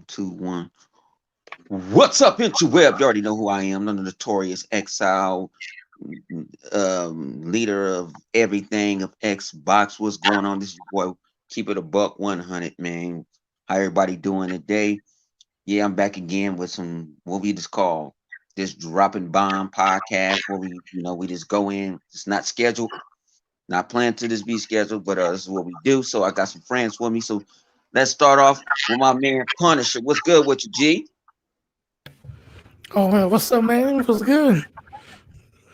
Two, one. What's up, interweb? You already know who I am. I'm the notorious exile, leader of everything of Xbox. What's going on? This is your boy. Keep it a buck 100, man. How everybody doing today? Yeah, I'm back again with some what we just call this dropping bomb podcast where we just go in. It's not scheduled, not planned to this be scheduled, but this is what we do. So I got some friends with me. So let's start off with my man Punisher. What's good with you, G? Oh man, what's up, man? What's good?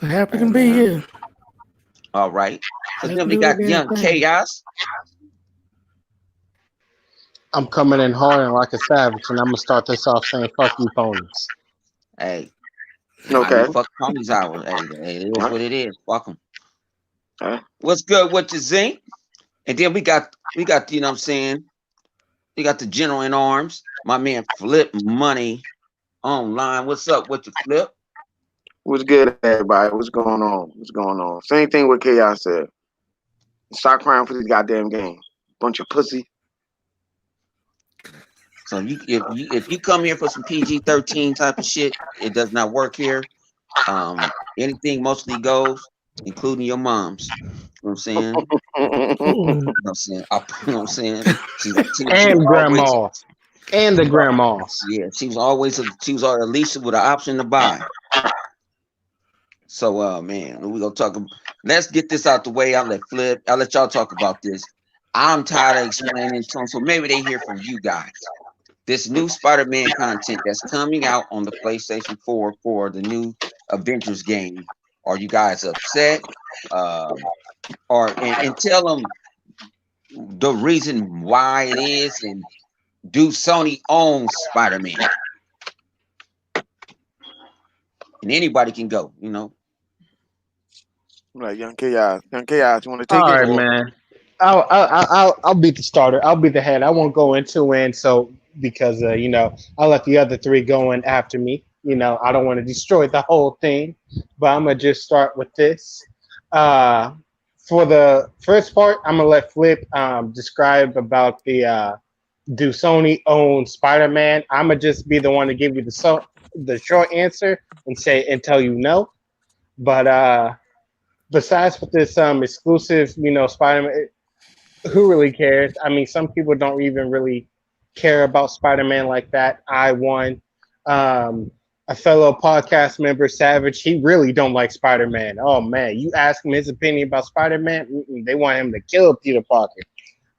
Happy to be Uh, here. all right. So Let's then we do the got damn Young thing. Chaos. I'm coming in hard and like a savage, and I'm gonna start this off saying "fuck you, ponies." Hey, I mean, Okay. fuck Tony's hour. Hey, it is Huh? what it is. Fuck 'em. Huh? What's good with you, Zink? And then we got you know what I'm saying? We got the general in arms, my man Flip Money online. What's up with the Flip? What's good, everybody? What's going on? What's going on? Same thing with Chaos said. Stop crying for this goddamn game. Bunch of pussy. So if you come here for some PG-13 type of shit, it does not work here. Anything mostly goes, including your mom's. You know what I'm saying? Ooh, You know what I'm saying? You know what I'm saying? She was And always grandma, and the grandmas. she was at least with an option to buy. So man, we gonna talk. Let's get this out the way. I'll let y'all talk about this. I'm tired of explaining to them, so maybe they hear from you guys. This new Spider-Man content that's coming out on the PlayStation 4 for the new Avengers game. Are you guys upset? Um, and tell them the reason why it is, and do Sony own Spider-Man? And anybody can go, you know. Like young Chaos. Young Chaos, you want to take All it right, or? man. I'll be the starter. I'll be the head. I won't go into it. So because I'll let the other three go in after me. I don't want to destroy the whole thing, but I'm gonna just start with this. Uh, for the first part, I'm gonna let Flip describe about the do Sony own Spider-Man. I'm gonna just be the one to give you the short answer and say and tell you no. But besides with this exclusive, Spider-Man, who really cares? I mean, some people don't even really care about Spider-Man like that. I won. Um, a fellow podcast member, Savage, he really don't like Spider-Man. Oh man, you ask him his opinion about Spider-Man, they want him to kill Peter Parker.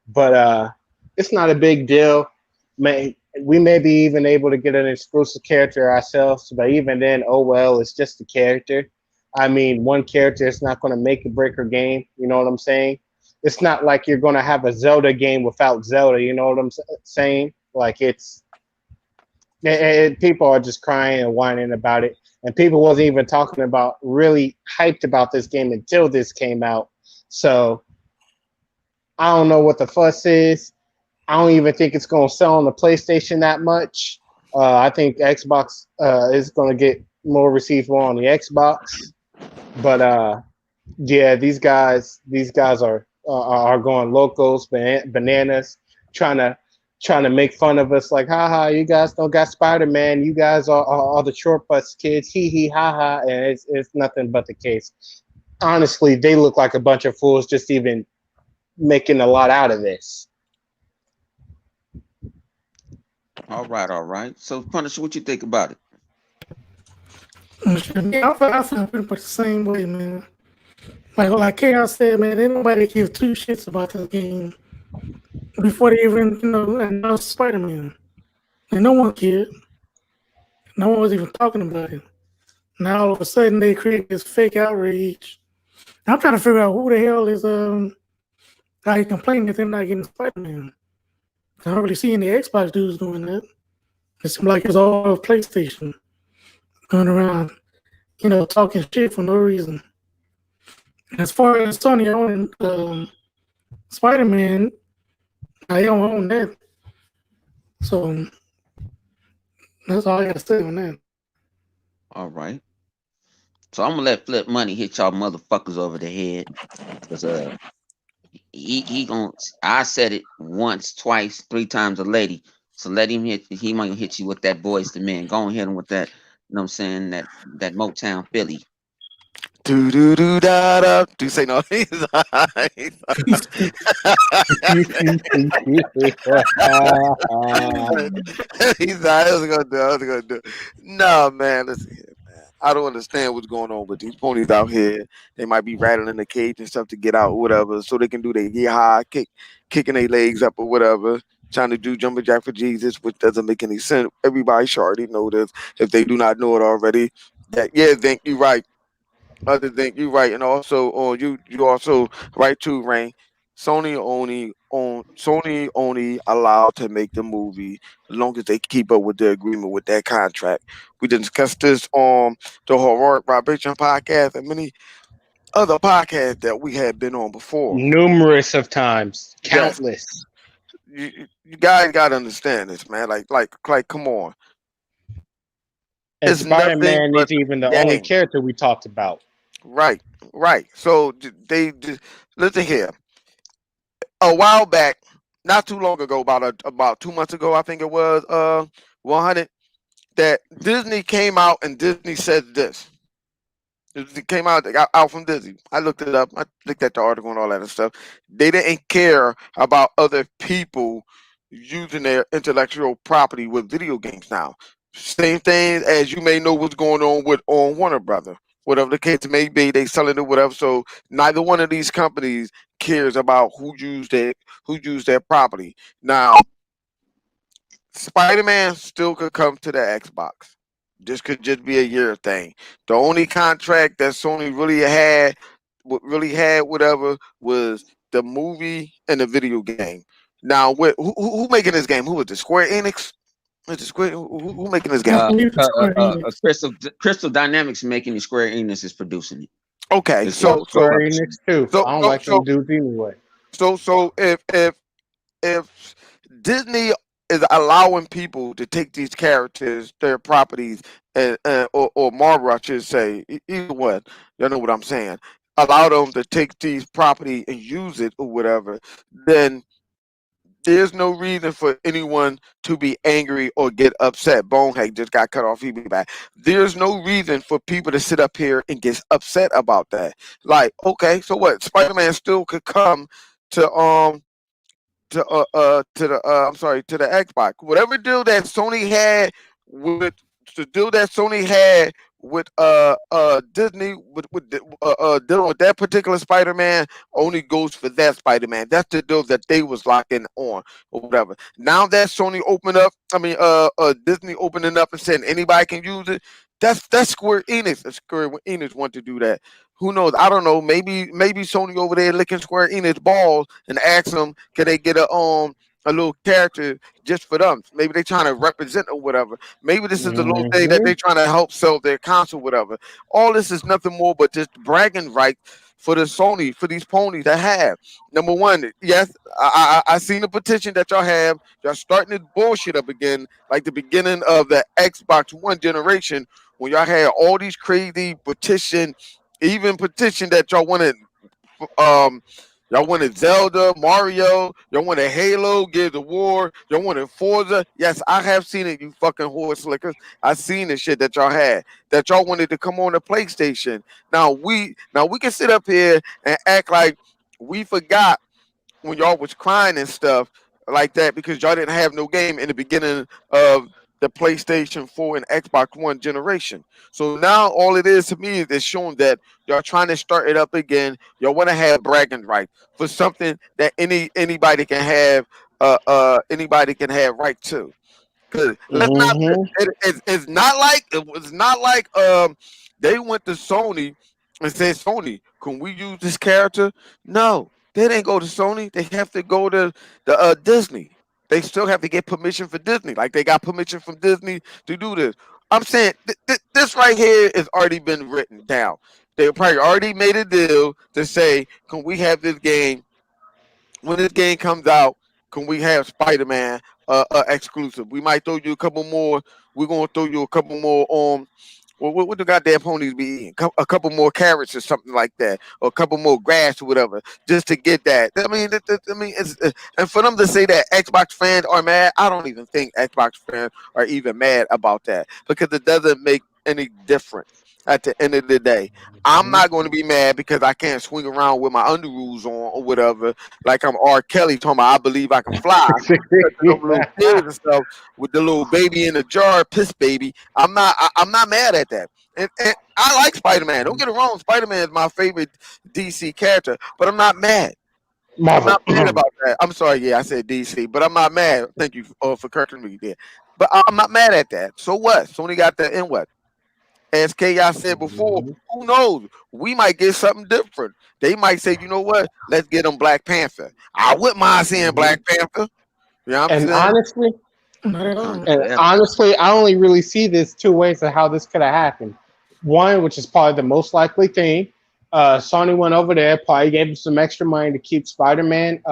But it's not a big deal. We may be even able to get an exclusive character ourselves, but even then, oh well, it's just a character. I mean, one character is not going to make or break a game. You know what I'm saying? It's not like you're going to have a Zelda game without Zelda. You know what I'm saying? Like people are just crying and whining about it, and people wasn't even talking about really hyped about this game until this came out. So I don't know what the fuss is. I don't even think it's going to sell on the PlayStation that much. I think Xbox is going to get more received more on the Xbox. But yeah, these guys are going locals, bananas, trying to make fun of us. Like, haha, you guys don't got Spider Man. You guys are the short bus kids. Hee hee ha ha. And it's nothing but the case. Honestly, they look like a bunch of fools just even making a lot out of this. All right, all right. So Punisher, what you think about it? yeah, I feel pretty much the same way, man. Like Chaos said, man, ain't nobody give two shits about this game before they even, announced Spider-Man. And no one cared. No one was even talking about it. Now all of a sudden they create this fake outrage. I'm trying to figure out who the hell is how you complaining that they're not getting Spider-Man. I don't really see any Xbox dudes doing that. It seems like it's all PlayStation going around, talking shit for no reason. As far as Sony owning Spider-Man, I don't own that. So that's all I got to say on that. All right. So I'm gonna let Flip Money hit y'all motherfuckers over the head. Cause he gon' I said it once, twice, three times a lady. So let him hit. He might hit you with that Boys to Men. Go and hit him with that. You know what I'm saying? That Motown Philly. Do do do da da. Do say no? He's not. I was gonna do. I was gonna do. No, man. Listen here, man. I don't understand what's going on with these ponies out here. They might be rattling the cage and stuff to get out, or whatever, so they can do their get high, kicking their legs up or whatever. Trying to do jumping jack for Jesus, which doesn't make any sense. Everybody should already know this. If they do not know it already, that yeah, think you're right. Other thing you're right, and also, you also right too, Rain. Sony only allowed to make the movie as long as they keep up with the agreement with that contract. We discussed this on the Horror Vibration podcast and many other podcasts that we had been on before. Numerous of times, Yes, countless. you guys gotta understand this, man. Like, come on, And it's nothing Spider-Man but is even the a only game. character we talked about. Right, right. So they listen here. A while back, not too long ago, about 2 months ago, I think it was 100, that Disney came out and Disney said this. It came out from Disney. I looked it up. I looked at the article and all that and stuff. They didn't care about other people using their intellectual property with video games now. Same thing as you may know what's going on with on Warner Brother. Whatever the case may be, they selling it, whatever. So neither one of these companies cares about who used their property. Now, Spider-Man still could come to the Xbox. This could just be a year thing. The only contract that Sony really had whatever was the movie and the video game. Now, who making this game? Who is it? Square Enix? Is it Square? Who making this I game? believe it's Square Enix. Crystal Dynamics making it. Square Enix is producing it. Okay, It's so Square so Enix too. so I don't so like so them dudes anyway. so if Disney is allowing people to take these characters, their properties, or Marvel, I should say, either one, y'all know what I'm saying. Allow them to take these property and use it or whatever, then there's no reason for anyone to be angry or get upset. Bonehead just got cut off. He'll be back. There's no reason for people to sit up here and get upset about that. Like, okay, so what? Spider-Man still could come to to the Xbox. Whatever deal that Sony had with the deal that Sony had with Disney with dealing with that particular Spider-Man only goes for that Spider-Man. That's the deal that they was locking on or whatever. Now that Sony opened up, Disney opening up and saying anybody can use it. That's Square Enix. Square Enix want to do that. Who knows? I don't know. Maybe Sony over there licking Square Enix balls and ask them, can they get a little character just for them? Maybe they trying to represent or whatever. Maybe this is the little thing that they trying to help sell their console, whatever. All this is nothing more but just bragging rights for the Sony, for these ponies that have. Number one, yes, I seen the petition that y'all have. Y'all starting this bullshit up again, like the beginning of the Xbox One generation, when y'all had all these crazy petition, even petition that um y'all wanted Zelda, Mario, y'all wanted Halo, Gears of War, y'all wanted Forza. Yes, I have seen it, you fucking horse slickers. I seen the shit that y'all had, that y'all wanted to come on the PlayStation. Now we can sit up here and act like we forgot when y'all was crying and stuff like that because y'all didn't have no game in the beginning of the PlayStation 4 and Xbox One generation. So now all it is to me is it's showing that y'all trying to start it up again. Y'all want to have bragging rights for something that anybody can have anybody can have right to. Cause let's not it was not like they went to Sony and said, Sony, can we use this character? No, they didn't go to Sony. They have to go to the Disney. They still have to get permission for Disney. Like they got permission from Disney to do this. I'm saying this right here has already been written down. They probably already made a deal to say, can we have this game when this game comes out? Can we have Spider-Man exclusive? We might throw you a couple more. We're gonna throw you a couple more What the goddamn ponies be eating? A couple more carrots or something like that, or a couple more grass or whatever, just to get that. I mean, it's and for them to say that Xbox fans are mad, I don't even think Xbox fans are even mad about that because it doesn't make any difference. At the end of the day, I'm not going to be mad because I can't swing around with my underoos on or whatever, like I'm R. Kelly talking about I believe I can fly. Them little kids and stuff with the little baby in the jar, piss baby. I'm not mad at that. And I like Spider Man. Don't get it wrong. Spider Man is my favorite DC character, but I'm not mad. I'm Marvel. not mad about that. I'm sorry. Yeah, I said DC, but I'm not mad. Thank you for correcting me there. But I'm not mad at that. So what? Sony got that in what? As K.I. said before, who knows? We might get something different. They might say, you know what? Let's get them Black Panther. I wouldn't mind seeing Black Panther. You know what I'm And saying? honestly, Not at all. I only really see this two ways of how this could have happened. One, which is probably the most likely thing, Sony went over there, probably gave them some extra money to keep Spider-Man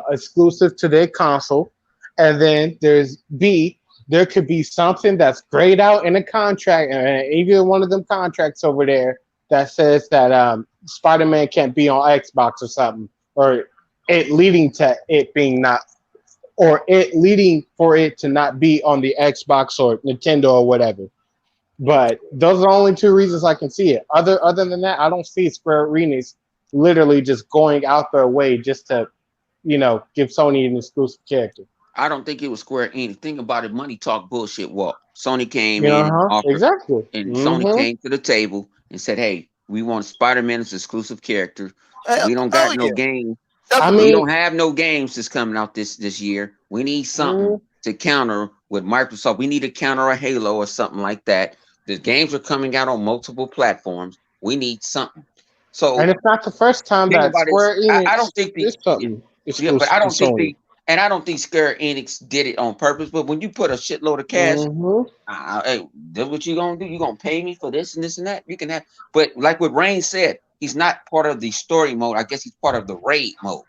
exclusive to their console. And then there's B, there could be something that's grayed out in a contract, and either one of them contracts over there that says that Spider-Man can't be on Xbox or something, or it leading to it being not, or it leading for it to not be on the Xbox or Nintendo or whatever. But those are the only two reasons I can see it. Other than that, I don't see Square Enix literally just going out their way just to, give Sony an exclusive character. I don't think it was Square Enix. Think about it. Money talk, bullshit walk. Sony came in and offered, exactly, and Sony came to the table and said, "Hey, we want Spider-Man as exclusive character. We don't got no game. We don't have no games that's coming out this year. We need something to counter with Microsoft. We need to counter a Halo or something like that. The games are coming out on multiple platforms. We need something." So, and it's not the first time that Square Enix I don't think did something. Yeah, but I don't think and I don't think Square Enix did it on purpose. But when you put a shitload of cash, hey, that's what you gonna do. You gonna pay me for this and this and that. You can have, but like what Rain said, he's not part of the story mode. I guess he's part of the raid mode.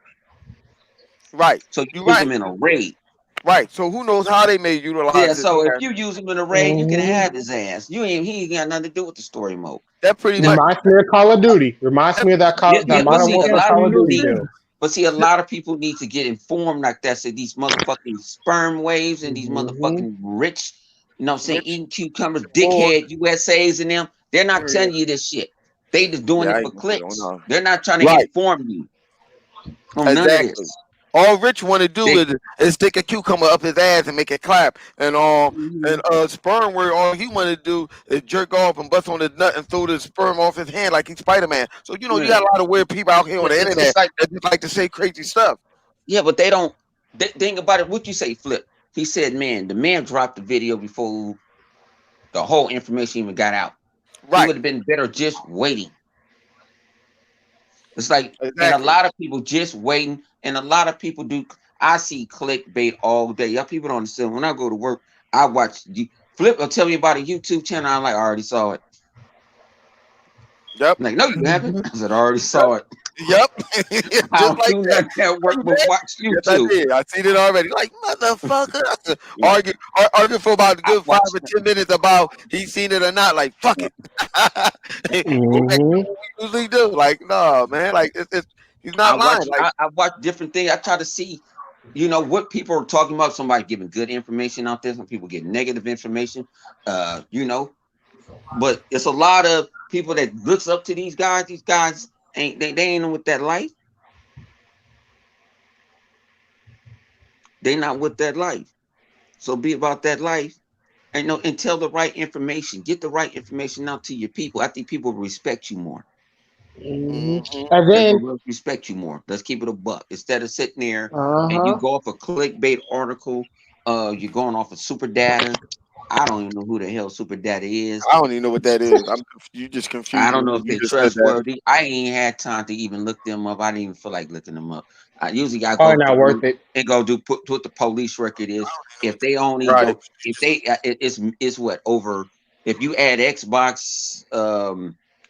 Right. So you use him in a raid. Right. So who knows how they may utilize it. Yeah. So if you use him in a raid, you can have his ass. He ain't got nothing to do with the story mode. That pretty much reminds me of Call of Duty. Reminds me of that Modern Warfare Call of Duty deal. But see, a lot of people need to get informed like that. So these motherfucking sperm waves and these motherfucking rich, saying eating cucumbers, dickhead USAs and them, they're not telling you this shit. They just doing it for clicks. They're not trying to inform you on none of this. All Rich want to do is stick a cucumber up his ass and make it clap, and sperm where all he want to do is jerk off and bust on his nut and throw the sperm off his hand like he's Spider-Man. So you got a lot of weird people out here on the internet that just like to say crazy stuff. Yeah, but they don't think about it. What you say, Flip? He said, "Man, the man dropped the video before the whole information even got out. Right, he would have been better just waiting." It's like, and a lot of people just waiting, and a lot of people do. I see clickbait all day. Y'all people don't understand. When I go to work, I watch. Flip will tell me about a YouTube channel. I'm like, I already saw it. Yep. I'm like, no, you haven't. I said, I already saw it. Yep. I don't do that at work, but watch YouTube. Yes, I did. I seen it already. Like, motherfucker. Argue for about a good 5 or 10 minutes about he seen it or not. Like, fuck it. We usually do. Like, no, man. Like, he's not lying. I watch different things. I try to see, what people are talking about. Somebody giving good information out there. Some people get negative information. But it's a lot of people that looks up to these guys. These guys ain't with that life. They not with that life. So be about that life, and tell the right information. Get the right information out to your people. I think people will respect you more. And then will respect you more. Let's keep it a buck instead of sitting there and you go off a clickbait article. You're going off of super data. I don't even know who the hell super data is. I don't even know what that is. You just confused. I don't know if they're trustworthy. I ain't had time to even look them up. I didn't even feel like looking them up. I usually got go not worth it and go do put the police record is. If they only go, if they it's what over. If you add Xbox,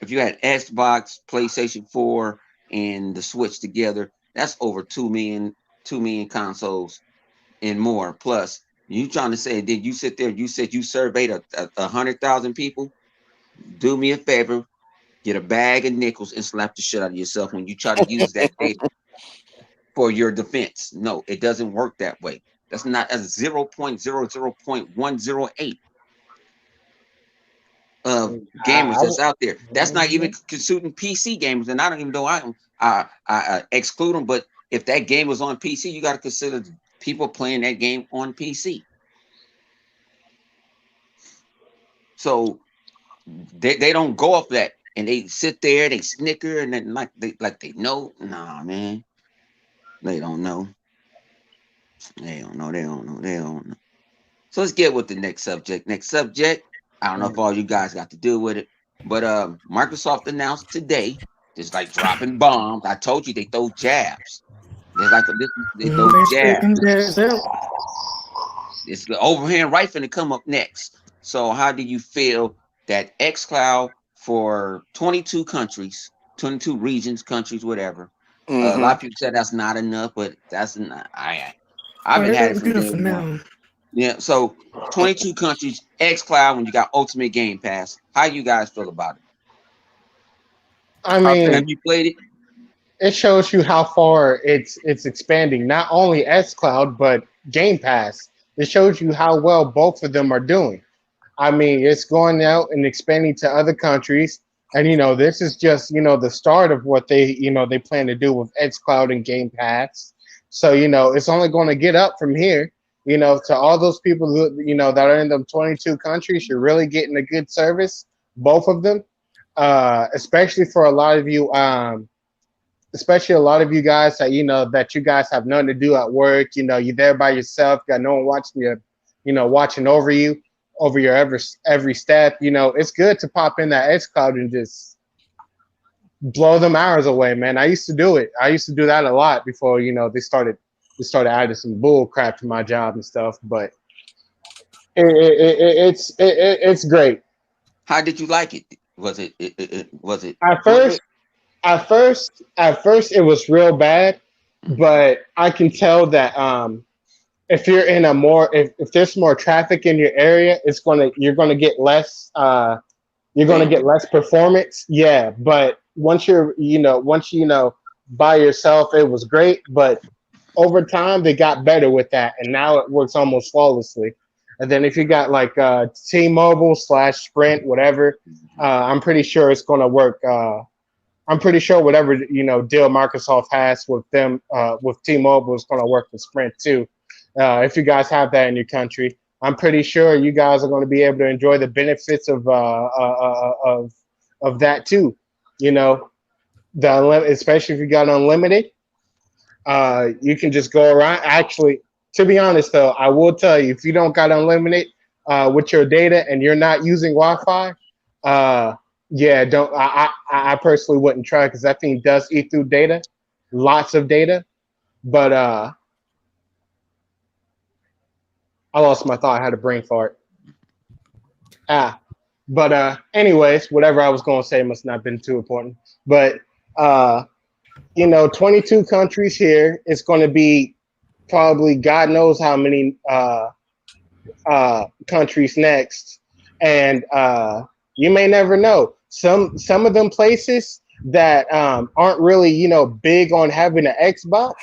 if you had Xbox, PlayStation 4, and the Switch together, that's over 2 million consoles and more. Plus, You trying to say did you sit there? You said you surveyed 100,000 people. Do me a favor, get a bag of nickels and slap the shit out of yourself when you try to use that data for your defense. No, it doesn't work that way. That's not a 0.00.108 of gamers that's out there. That's not even considering PC gamers, and I don't even know I exclude them. But if that game was on PC, you got to consider people playing that game on PC. So they don't go off that, and they sit there, they snicker, and then like they know. Nah, man, they don't know. They don't know. So let's get with the next subject. I don't know if all you guys got to do with it, but Microsoft announced today, just like dropping bombs. I told you they throw jabs. They throw jabs. It's the overhand right finna come up next. So how do you feel that xCloud for 22 countries, 22 regions, countries, whatever? A lot of people said that's not enough, but that's not. I've been had it from day one. Yeah, so 22 countries, xCloud when you got Ultimate Game Pass. How you guys feel about it? I mean, have you played it? It shows you how far it's expanding. Not only xCloud, but Game Pass. It shows you how well both of them are doing. I mean, it's going out and expanding to other countries. And, this is just, the start of what they plan to do with xCloud and Game Pass. So, it's only going to get up from here. To all those people who, that are in them 22 countries, you're really getting a good service, both of them, especially for a lot of you, especially a lot of you guys that, that you guys have nothing to do at work. You're there by yourself, got no one watching you, watching over you, over your every step. It's good to pop in that xCloud and just blow them hours away, man. I used to do it. I used to do that a lot before, they started adding some bull crap to my job and stuff, but it's great. How did you like it? Was it at first it was real bad, but I can tell that if you're in if there's more traffic in your area, you're gonna get less performance. Yeah, but once you're by yourself, it was great, but over time, they got better with that, and now it works almost flawlessly. And then if you got like T-Mobile / Sprint, whatever, I'm pretty sure it's going to work. I'm pretty sure whatever deal Microsoft has with them with T-Mobile is going to work with Sprint too. If you guys have that in your country, I'm pretty sure you guys are going to be able to enjoy the benefits of that too. Especially if you got unlimited. You can just go around. Actually, to be honest, though, I will tell you, if you don't got unlimited with your data and you're not using Wi-Fi, don't. I personally wouldn't try because that thing does eat through data, lots of data. But I lost my thought. I had a brain fart. But anyways, whatever I was going to say must not have been too important. But 22 countries here. It's going to be probably God knows how many countries next, and you may never know. Some of them places that aren't really big on having an Xbox,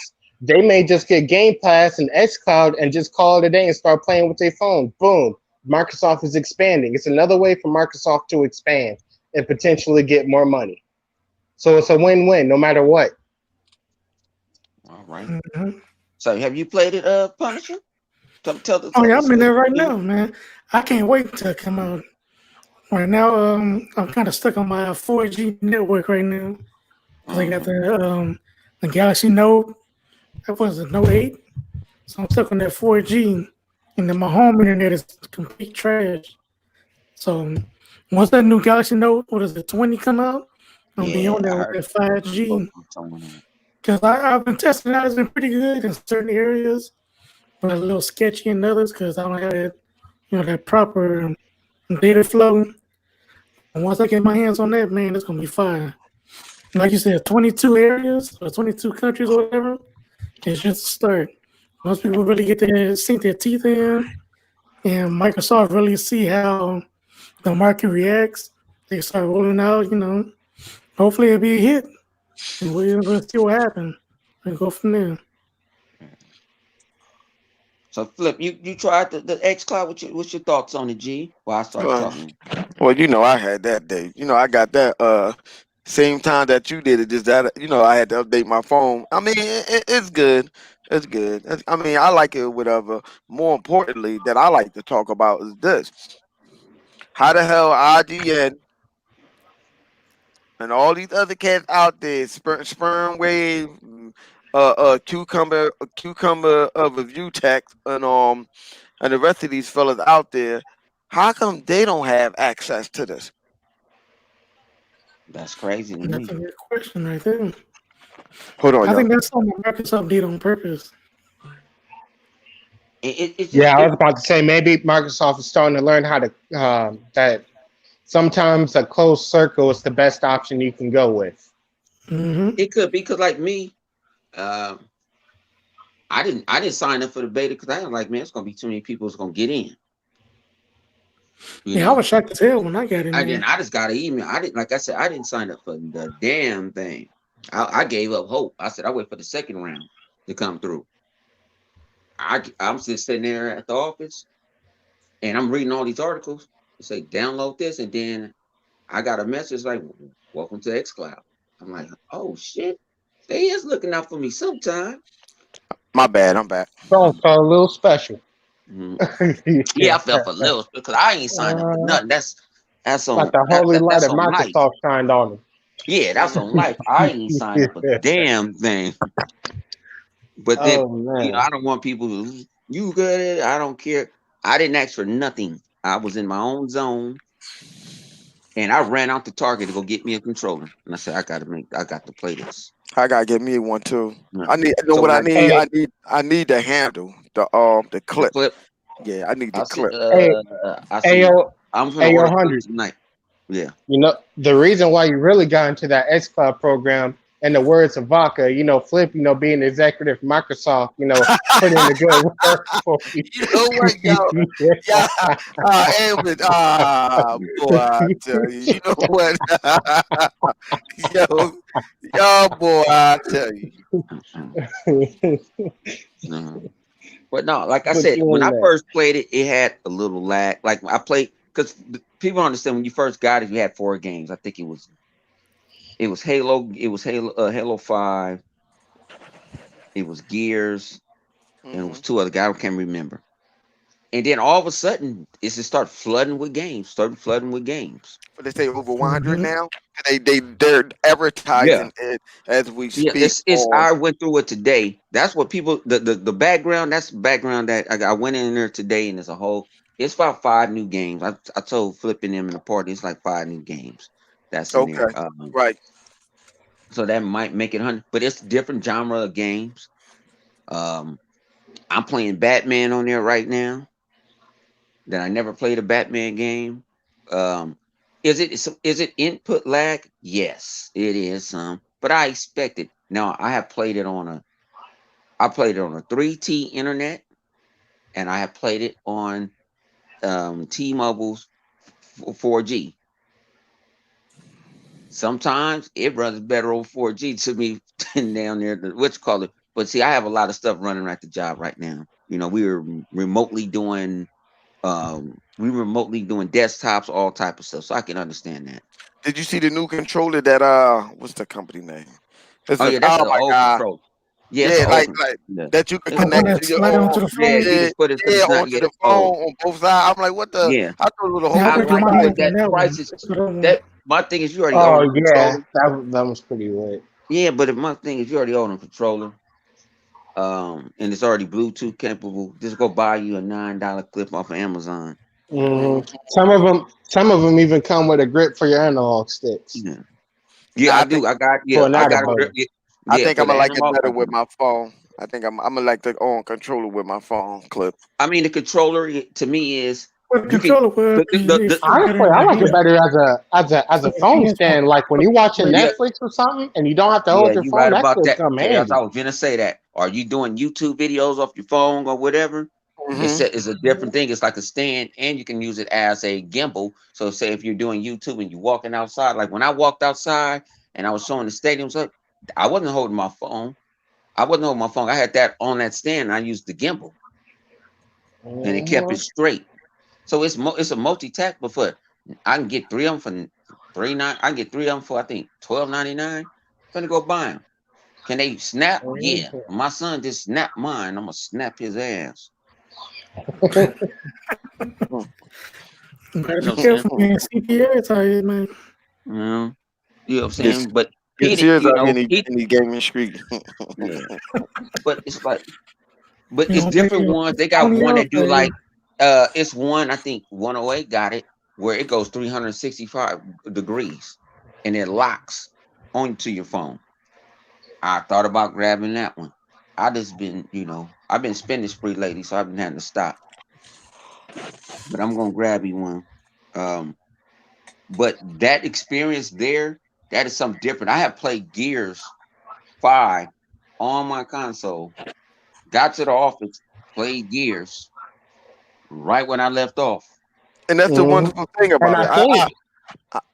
they may just get Game Pass and xCloud and just call it a day and start playing with their phone. Boom. Microsoft is expanding. It's another way for Microsoft to expand and potentially get more money. So it's a win-win no matter what. All right. So have you played it, Punisher? Tell I'm in there right now, man. I can't wait until it come out. Right now, I'm kind of stuck on my 4G network right now. I got the Galaxy Note. That was a Note 8. So I'm stuck on that 4G. And then my home internet is complete trash. So once that new Galaxy Note, 20 come out, I'll be on there with that 5G. Because I've been testing it out. It's been pretty good in certain areas, but a little sketchy in others because I don't have that, that proper data flow. And once I get my hands on that, man, it's going to be fine. Like you said, 22 areas or 22 countries or whatever, it's just a start. Once people really get to sink their teeth in, and Microsoft really see how the market reacts, they start rolling out. Hopefully it'll be a hit, and we'll see what happens and go from there. So Flip, you tried the X Cloud. What's your thoughts on it, G? Well, I started Uh, talking. well, I had that day. I got that same time that you did it. Just that I had to update my phone. I mean, it's good. It's good. I mean, I like it. Whatever. More importantly, that I like to talk about is this: how the hell IGN and all these other cats out there, sperm wave, cucumber of review text, and the rest of these fellas out there, how come they don't have access to this? That's crazy to And that's me. a good question right there. Hold on, I y'all. think that's something Microsoft did on purpose. It's just Yeah, I was about to say maybe Microsoft is starting to learn how to that sometimes a closed circle is the best option you can go with. Mm-hmm. it could be because like me, uh, I didn't sign up for the beta because I was like, man, it's gonna be too many people that's gonna get in. You Yeah, I know, was shocked as hell when I got in there. I just got an email. I didn't like I said I didn't sign up for the damn thing. I gave up hope. I said I wait for the second round to come through. I'm just sitting there at the office and I'm reading all these articles. It say download this, and then I got a message like, "Welcome to XCloud." I'm like, "Oh shit, they is looking out for me sometime." My bad. I'm back. So it's a little special. Mhm. Yeah, Yeah. I felt for little because I ain't signed up for nothing. That's Like on the holy light that's of on life. Microsoft shined on him. Yeah, that's on life. I ain't signed up a damn thing. But then Oh man. I don't want people to you good at it. I don't care. I didn't ask for nothing. I was in my own zone. And I ran out to Target to go get me a controller. And I said, I got to play this. I gotta get me one too. Yeah. I need. You know So what when I I need? Hey, I need the handle, the the clip. clip, Yeah, I need the I see clip. hey, I see Ayo, I'm gonna order clips 100. tonight. Yeah. You know, the reason why you really got into that xCloud program, in the words of Vaca, Flip, being executive for Microsoft, put in a good work for you. You know what, yo? Yeah, Edwin, boy, I tell you. You know what? yo, boy, I tell you. Mhm. But no, like I Put said, you when in I there. first played it, it had a little lag. Like I played because people understand when you first got it, you had 4 games. I think it was Halo, Halo 5, it was Gears, and it was Hmm. 2 other guys. I can't remember. And then all of a sudden, it's just started flooding with games. Started flooding with games. But they say over 100 Mm-hmm. now. They're Yeah, advertising it as we yeah. speak. It's. On I went through it today. That's what people. The background. That's the background that I went in there today, and it's a whole. It's about 5 new games. I told flipping them in the party. It's like 5 new games that's in there. okay, right. So that might make it 100, but it's different genre of games. Um, I'm playing Batman on there right now. That I never played a Batman game. Um, is it input lag? Yes, it is some, but I expect it. Now I played it on a 3T internet, and I have played it on T-Mobile's 4G. Sometimes it runs better on 4G to me than down there. What's called it? But see, I have a lot of stuff running at the job right now. We were remotely doing desktops, all type of stuff, so I can understand that. Did you see the new controller that what's the company name? Oh yeah, that's Oh an my old god. control. Yeah, it's an Yeah, old control. like Yeah, that you can it's an The one old. connect to that your slide onto the Yeah, phone. you yeah, just put it, but yeah, it's not onto yet. the It's phone old. on both sides. I'm like, what the? Yeah, I thought it was a Yeah, whole I I think different you like might it, have but body. done that that price one. is That's what I want. that. My thing is you already Oh own a yeah, controller. that was pretty lit. Yeah, but my thing is you already own a controller. And it's already Bluetooth capable. Just go buy you a $9 clip off of Amazon. hmm Mhm. Some of them even come with a grip for your analog sticks Yeah, yeah, Nah, I do. for an I added got bonus. it. I Yeah, think for I'm the gonna like it analog, I better with do. my phone. I think I'm gonna like the on controller with my phone clip. I mean, the controller to me is With the You can controller, well, Honestly, I like it better as a phone stand. Like when you're watching yeah, Netflix or something, and you don't have to yeah, hold your you phone. right That about could that. come Chaos, I handy. was gonna say that. Are you doing YouTube videos off your phone or whatever? It's a different thing. It's like a stand, and you can use it as a gimbal. So, say if you're doing YouTube and you're walking outside, like when I walked outside and I was showing the stadiums up, I wasn't holding my phone. I had that on that stand. And I used the gimbal, and it kept it straight. So it's a multi-tack, but for I can get 3 of them for $3.9. I can get 3 of them for I think $12.99. Gonna go buy them. Can they snap? Yeah. My son just snapped mine. I'm gonna snap his ass. Better You know be what I'm saying? careful, man. CPS out here, man. You know what I'm Yes, saying? But yes, he, here's you out know, in the gaming street. yeah. But it's like, but You it's know, they different ones. They got Sony one out that do there. like, it's one I think 108 got it where it goes 365 degrees and it locks onto your phone. I thought about grabbing that one. I just been, I've been spending spree lately, so I've been having to stop. But I'm gonna grab you one. Um, but that experience there, that is something different. I have played Gears 5 on my console. Got to the office, played Gears right when I left off. And that's the wonderful thing And about I it. think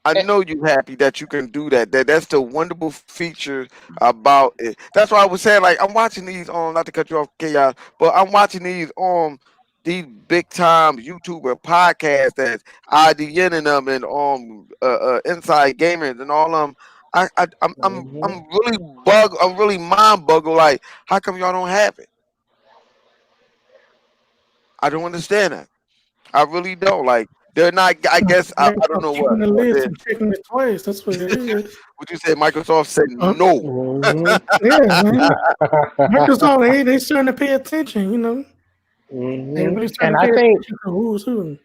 I know you're happy that you can do that. That's the wonderful feature about it. That's why I was saying, like, I'm watching these on, not to cut you off, chaos, but I'm watching these on these big time YouTuber podcasts that's IDN and them and Inside Gamers and all of them. I'm really I'm really mind buggled. Like, how come y'all don't have it? I don't understand that. I really don't. Like, they're not. I guess I don't know Checking what. the list and checking it twice. That's what it is. What you said? Microsoft said no. Yeah, man. Microsoft, they starting to pay attention, you know. They really starting and to I pay think attention to who's who.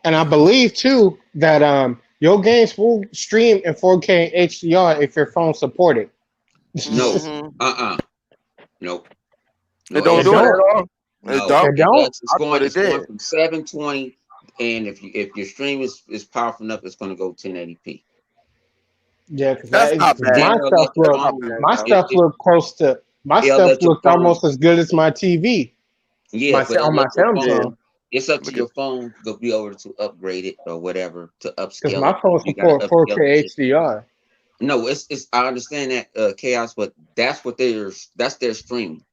and I believe too that your games will stream in 4K HDR if your phone support it. No, Mm-hmm. nope, They no. don't It do it don't. at all. They No, don't. It it don't. does. I thought it It's going did. from 720, and if your stream is powerful enough, it's going to go 1080p. Yeah, because That's not And then bad. my they'll stuff let your That's look not phone. bad. my Now. stuff look close to my It'll stuff let your looked phone. almost as good as my TV. Yeah, but it'll On my let your Yeah. Samsung. phone. It's up to Look at. your phone to be able to upgrade it or whatever to Because upscale my it. phone You got to support upscale 4K it. HDR. No, it's. I understand that chaos, but that's their streaming.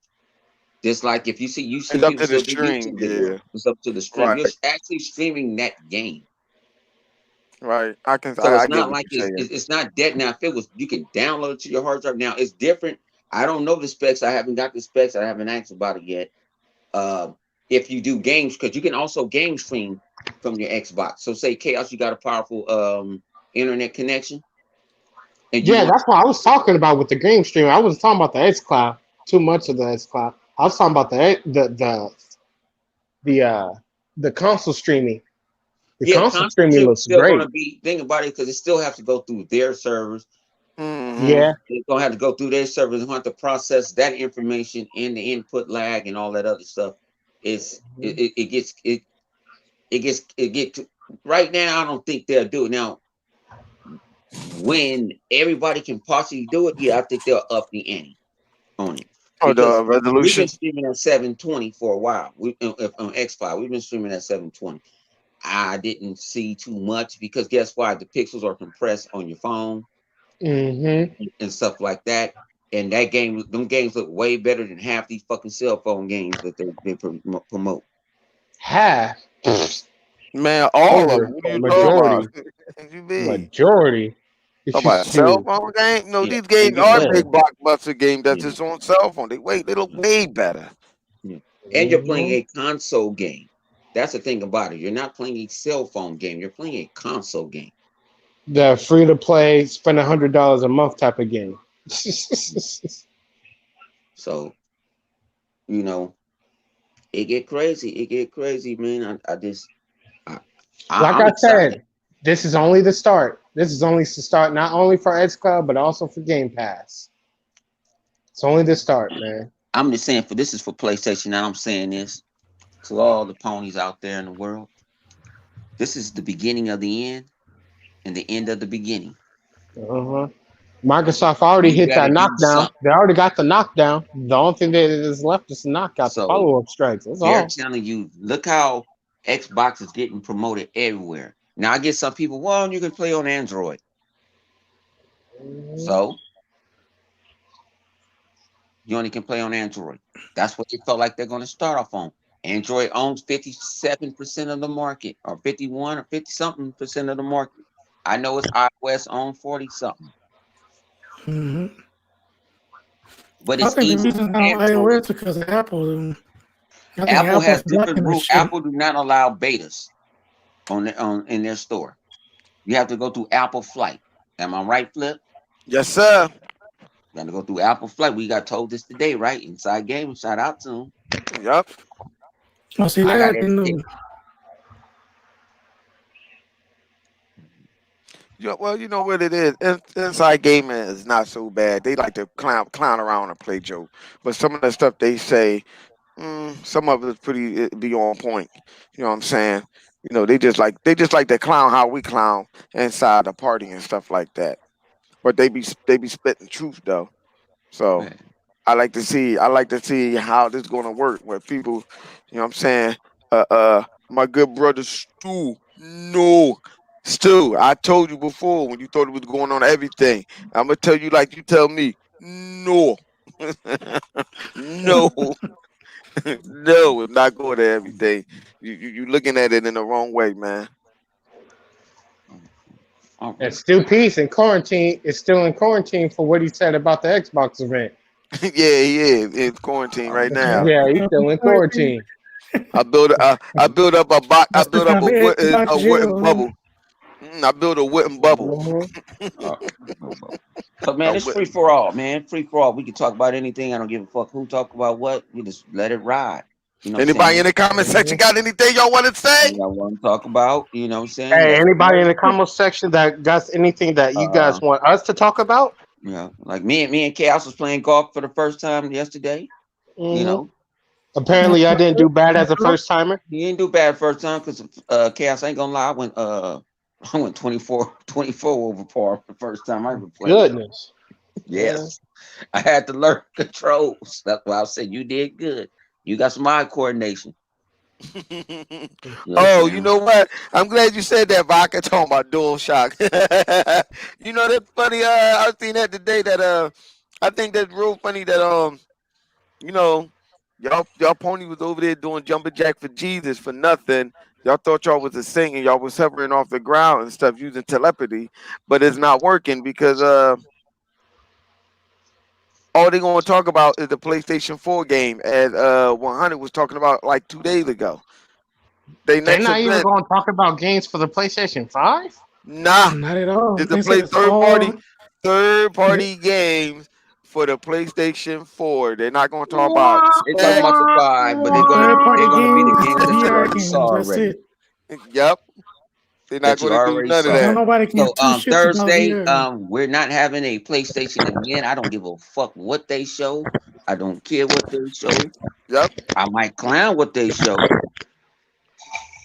Just like if you see It's up people to the still do stream. YouTube videos. Yeah. It's up to the stream. Right. You're actually streaming that game. Right. So it's I get not what like you're saying. it's not dead now. If it was, you can download it to your hard drive. Now it's different. I don't know the specs. I haven't got the specs. I haven't asked about it yet. If you do games, because you can also game stream from your Xbox. So say Chaos, you got a powerful internet connection, and you Yeah, want that's what I was talking about with the game stream. I wasn't talking about the X Cloud. Too much of the X Cloud. I was talking about the console streaming. The yeah, console console streaming stream is looks still going to great. be think about it because it still has to go through their servers. Mm-hmm. Yeah. It's gonna have to go through their servers and have to process that information and the input lag and all that other stuff. It gets right now. I don't think they'll do it now. When everybody can possibly do it, yeah, I think they'll up the ante on it Oh, because the we've been resolution. streaming at 720 for a while. We on X5, we've been streaming at 720. I didn't see too much because guess why? The pixels are compressed on your phone Mm-hmm. and stuff like that. And them games look way better than half these fucking cell phone games that they promote. Half. Man, all of Over. them. What are you talking about? Majority. What you mean? Majority. Talk about a cell Shoot. phone game? No, Yeah, these games and you're are playing. Yeah. big blockbuster games that's Yeah, just on cell phone. They look way better. yeah. And you're playing Mm-hmm. a console game. That's the thing about it. You're not playing a cell phone game. You're playing a console game. The free to play, spend $100 a month type of game. So you know, it get crazy. It get crazy, man. I, Like I'm I excited. said, this is only the start. This is only the start, not only for X Cloud, but also for Game Pass. It's only the start, man. I'm just saying this is for PlayStation. Now I'm saying this to all the ponies out there in the world. This is the beginning of the end and the end of the beginning. Uh-huh. Microsoft already You hit got to that do knockdown. something. They already got the knockdown. The only thing that is left is to knock out the So follow-up strikes. That's they're all. telling you, look how Xbox is getting promoted everywhere. Now I get some people, well, you can play on Android. So you only can play on Android. That's what they felt like they're going to start off on. Android owns 57% of the market, or 51 or 50 something percent of the market. I know it's iOS on 40 something, hmm but I it's think the easy. reason on Android, iOS is because of Apple. I think Apple Apple has forgot different them and rules. shit. Apple do not allow betas on in their store. You have to go through Apple Flight. Am I right, Flip? Yes, sir. You got to go through Apple Flight. We got told this today, right? Inside Game. Shout out to them. Yep. Oh, see, I that got I didn't educated. know. Yeah, well, you know what it is. Inside gaming is not so bad. They like to clown around and play joke, but some of the stuff they say, some of it's pretty it be on point. You know what I'm saying? You know, they just like to clown how we clown inside the party and stuff like that. But they be spitting truth though. So Man. I like to see how this gonna work with people, you know what I'm saying? My good brother Stu. No. Stu, I told you before when you thought it was going on everything. I'm gonna tell you like you tell me. No. No. No, it's not going to everything. You looking at it in the wrong way, man. All And right. Stu Peace in quarantine is still in quarantine for what he said about the Xbox event. Yeah, he is in quarantine All right right. Yeah, now. Yeah, he's still in quarantine. I built up a that's the kind of a Xbox wooden jail. bubble. I built a wooden bubble. Mhm. Uh, but man, A it's free wooden. for all, man. Free for all. We can talk about anything. I don't give a fuck who talk about what. We just let it ride. You know what I'm Anybody in saying? the comment section Mhm. got anything y'all want to say? And I want to talk about, you know what I'm saying? Hey, Let's anybody in go. the comment section that got anything that you Uh guys want us to talk about? yeah. Like me and Chaos was playing golf for the first time yesterday. You Hmm. know. Apparently, I didn't do bad as a first timer. He ain't do bad first time because Chaos ain't gonna lie. I went 24 over par the first time I ever played. Goodness. Yeah. Yes. I had to learn controls. That's why I said you did good. You got some eye coordination. You Oh, you understand? know what? I'm glad you said that, Vodka. Talking about dual shock. You know that's funny. I seen that today. That I think that's real funny. That you know, y'all pony was over there doing jumping jack for Jesus for nothing. Y'all thought y'all was a saint and y'all was hovering off the ground and stuff using telepathy, but it's not working because all they gonna talk about is the PlayStation 4 game, as 100 was talking about like 2 days ago. They They're next not even event, going to talk about games for the PlayStation 5? nah, Not at all. is to They said play it's all. third They, party games for the PlayStation 4. They're not gonna talk about Wah, They talking about specs. the wah, five, but the third they're party gonna be the games, games that you VR already games. saw That's already. it. Yep, they're not That you gonna do already none of saw. Don't that. nobody give So two shits about Thursday, VR. we're not having a PlayStation again. I don't give a fuck what they show. I don't care what they show. Yep. I might clown what they show.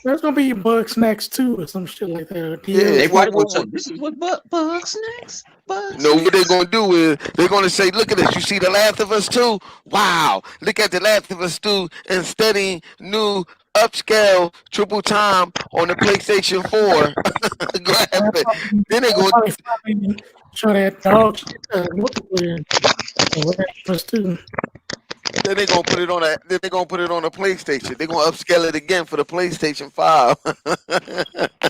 There's gonna be bug snacks too, or some shit like that. Or Yeah. They DLC. probably gonna show this is what Bug Snacks. Bug No, what they're Snacks. gonna do is they're gonna say, "Look at this. You see The Last of Us 2? Wow! Look at The Last of Us 2 and studying new upscale triple time on the PlayStation 4 graphic." Then they They'll go, probably show that dog shit multiplayer. And what happens too. then they gonna put it on a, then they gonna put it on a PlayStation. They're gonna upscale it again for the PlayStation 5.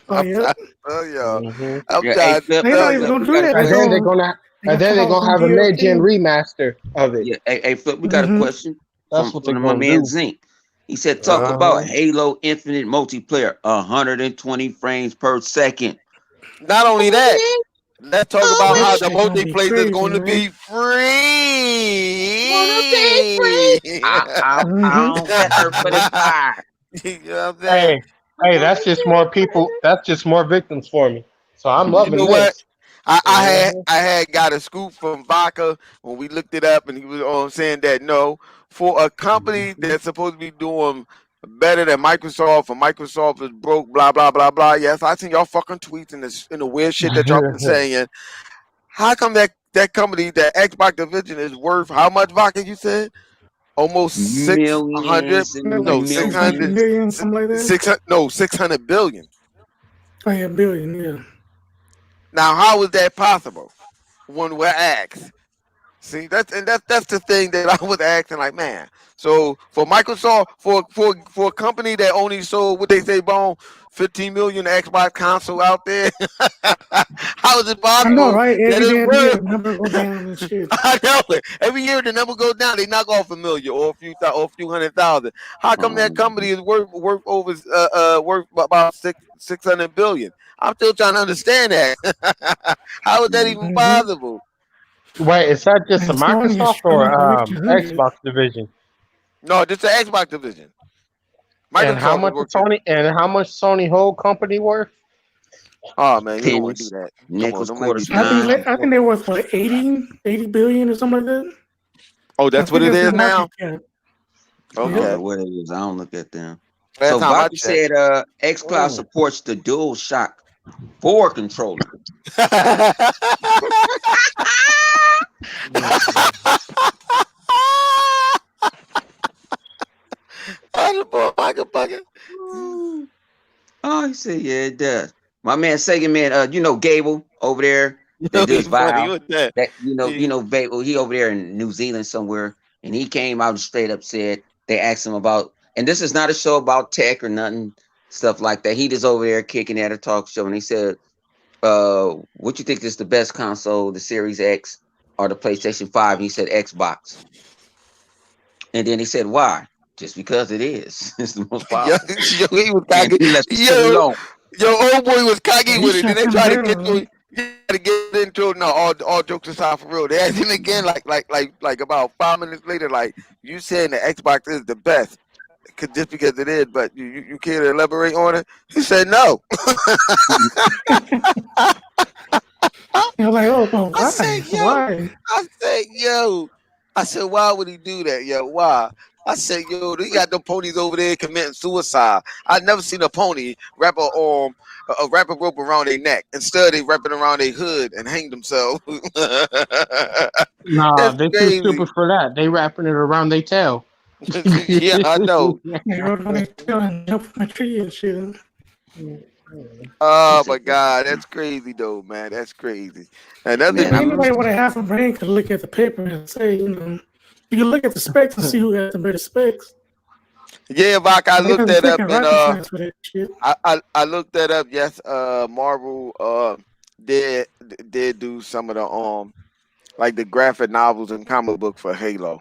Oh I'm yeah, trying to tell y'all. mhm. I'm Yeah, hey trying to Flip, they're hey tell not even Flip, you. gonna we do got a that. They're And question. then they're gonna gonna they're and gonna then come they're out with gonna some have a mid-gen DLC. remaster of it. Yeah, hey Flip, we got a Mm-hmm. question That's what they're from my gonna man do. Zink. He said, talk about Uh-huh. Halo Infinite multiplayer, 120 frames per second. Not only that, let's talk about That how the shit gonna be multiplayer is crazy, going to man. be free. I Mm-hmm. don't get hurt, but it's fire. You know what I'm saying? Hey, hey, that's just more people. That's just more victims for me. So I'm You know loving what? this. I had Mhm. I had got a scoop from Vodka when we looked it up, and he was saying that no, for a company that's supposed to be doing better than Microsoft, or Microsoft is broke, blah blah blah blah. Yes, I seen y'all fucking tweets and the weird shit that y'all been saying. How come that company, that Xbox division, is worth how much, Vodka? You said almost 600, Millions and no, like 600 millions. 600, million, something like that. 600, no, 600 billion. Oh yeah, billion, yeah. Now, how is that possible? When we're asked. See, that's the thing that I was asking, like, man. So for Microsoft, for a company that only sold, what they say, Bone, 15 million Xbox console out there, how is it I know, possible right? that Every it's damn year worth? the number go down and shit. I know it. Every year the number goes down, they knock off a million or a few 100,000. How come that company is worth over worth about 600 billion? I'm still trying to understand that. How is that even Mm-hmm. possible? Wait, is that just a And Sony is Microsoft struggling or to reach 100. Xbox division? No, just the Xbox division. And how Microsoft is much is working. Sony? And how much Sony whole company worth? Oh man, you don't want to do Pennies, that. Come on, nickels, don't make me quarters, do I that. think dimes. I think they're worth what 80 billion or something like that. Oh, I that's what think it that's their is now. market cap. I don't Yep. know Okay. what it is. I don't look at them. Last So time I Vodka checked. said xCloud supports the Dual Shock 4 controller. Oh, he said, yeah, it does. My man Sega Man, you know Gable over there that He does funny Vial. with that. That Yeah. Gable, he over there in New Zealand somewhere, and he came out and straight up said they asked him about, and this is not a show about tech or nothing, stuff like that. He just over there kicking at a talk show, and he said, what you think is the best console, the Series X or the PlayStation 5? And he said Xbox. And then he said, why? Just because it is. It's the most Yo, powerful. he was And cocky. he left the shit Yo, alone. old boy was cocky He with it. Then shot they them try to get down. to it. You gotta get into it. No, all jokes aside, for real. They asked him again, like about 5 minutes later, like, you saying the Xbox is the best, just because it is, but you care to elaborate on it? He said no. You're like, oh, but I said, why? Why? yo. I said, why would he do that, yo? Why? I said, yo, they got them ponies over there committing suicide. I never seen a pony wrap a rope around their neck. Instead, they wrap it around their hood and hang themselves. Nah, That's they too crazy. stupid for that. They wrapping it around their tail. Yeah, I know. They rode on their tail and jump from a tree and shit. He Oh said, my God, that's crazy though, man. That's crazy. Another man, I'm Anybody news. with a half a brain could look at the paper and say, you can look at the specs and see who has the better specs. Yeah, Vok, I But it looked doesn't that take up a and rocket science for that shit. I looked that up. Yes, Marvel did do some of the like the graphic novels and comic book for Halo.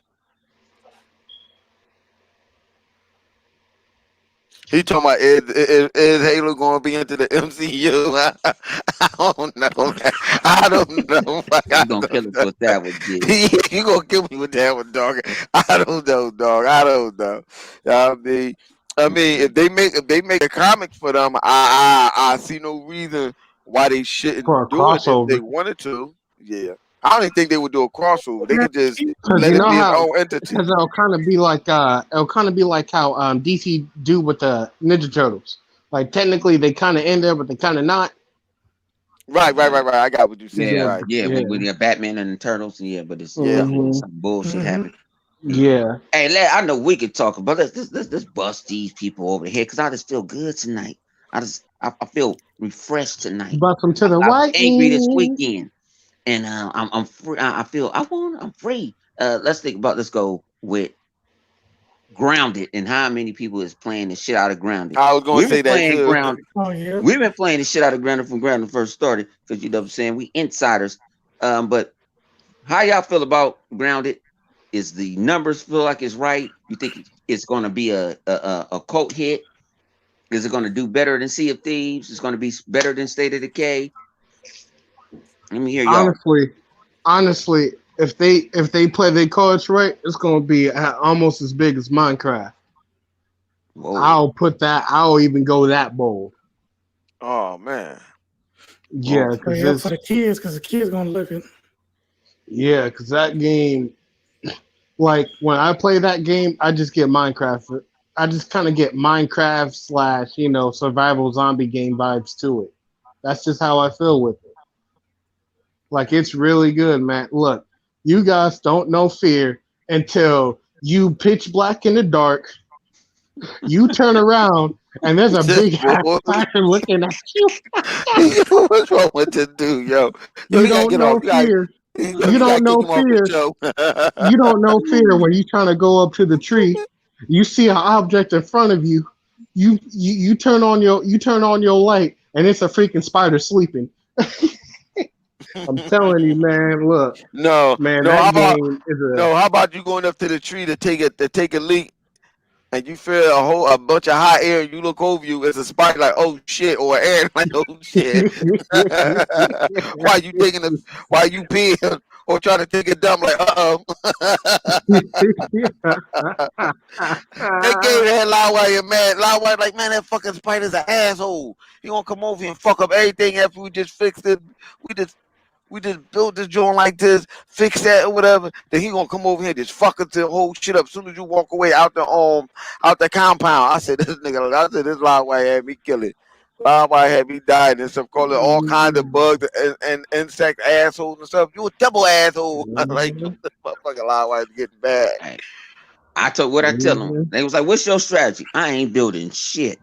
He talking about is Halo going to be into the MCU? I don't know. Man. I don't know. you I gonna don't kill us know. with that one, G. You gonna kill me with that one, dog? I don't know, dog. I don't know. I mean, if they make a comic for them, I see no reason why they For a shouldn't do it if they crossover. wanted to. Yeah, I don't even think they would do a crossover. They could just Because let you it know be its how, own entity. because it'll kind of be like how DC do with the Ninja Turtles. Like technically they kind of in there, but they kind of not. Right. I got what you're saying. Yeah, Yeah, Right. yeah, yeah, with the Batman and the Turtles, yeah, but it's Yeah. definitely hmm some bullshit happened. yeah. Hey, I know we could talk about let's bust these people over the head because I just feel good tonight. I feel refreshed tonight. Bust them to the I was white angry this meat. weekend, and I'm free. I feel I'm free. Let's go with Grounded and how many people is playing the shit out of Grounded. I was gonna We've been say that playing too. Grounded. Oh, yeah. We've been playing the shit out of Grounded from Grounded first started because you know what I'm saying we insiders. But how y'all feel about Grounded? Is the numbers feel like it's right? You think it's going to be a cult hit? Is it going to do better than Sea of Thieves? It's going to be better than State of Decay? Let me hear y'all. Honestly, if they play their cards right, it's gonna be almost as big as Minecraft. Whoa, I'll even go that bold. Oh man. Yeah, whoa. Oh, because yeah, for the kids, because the kids going to look at that game. Like when I play that game, I just get Minecraft I just kind of get Minecraft / survival zombie game vibes to it. That's just how I feel with it. Like it's really good, man. Look, you guys don't know fear until you pitch black in the dark. You turn around and there's a big ass spider looking at you. What's wrong with this dude, yo? Yo, You don't know fear. You don't know fear. You don't know fear when you're trying to go up to the tree. You see an object in front of you. You turn on your light and it's a freaking spider sleeping. I'm telling you, man. Look, man. How about you going up to the tree to take a leak, and you feel a bunch of hot air, and you look over you, it's a spider like, oh shit, or air like, oh shit. Why you peeing or trying to take a dump like, They gave that Lawwire, man. Lawwire like, man, that fucking spider's an asshole. He gonna come over here and fuck up everything after we just fixed it. We just built this joint like this, fix that or whatever. Then he gonna come over here and just fuck the whole shit up. As soon as you walk away out the compound, I said this Lawwire had me killing. Lawwire had me dying and stuff, calling all kinds of bugs and insect assholes and stuff. You a double asshole. Like motherfucking Lawwire's getting bad. I tell them. They was like, "What's your strategy?" I ain't building shit.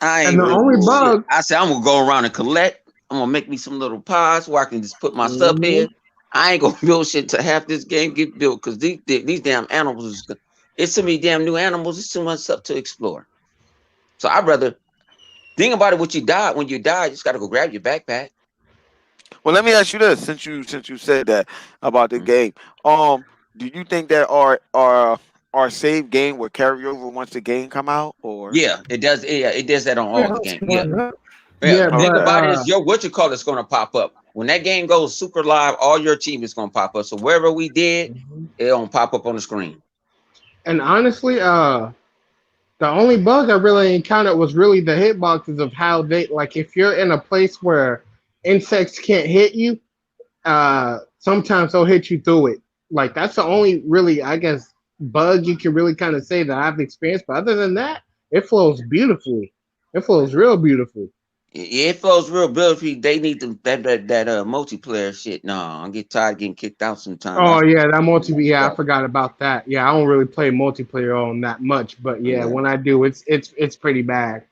I ain't. And the only bug. I said I'm gonna go around and collect. I'm gonna make me some little pods where I can just put my stuff in. I ain't gonna build shit till half this game get built because these damn animals it's so many damn new animals. It's too much stuff to explore. So I'd rather think about it. When you die, you just gotta go grab your backpack. Well, let me ask you this: since you said that about the game, do you think that our save game will carry over once the game come out? Or yeah, it does. Yeah, it does that on all the games. Yeah. Yeah, think about it is your is going to pop up when that game goes super live. All your team is going to pop up. So wherever we did, it don't pop up on the screen. And honestly, the only bug I really encountered was really the hitboxes of how they like. If you're in a place where insects can't hit you, sometimes they'll hit you through it. Like that's the only really, I guess, bug you can really kind of say that I've experienced. But other than that, it flows beautifully. It flows real beautifully. Yeah, it flows real beautifully. They need that multiplayer shit. No, I get tired of getting kicked out sometimes. Oh yeah, that multiplayer. Yeah, I forgot about that. Yeah, I don't really play multiplayer on that much, but yeah, when I do, it's pretty bad.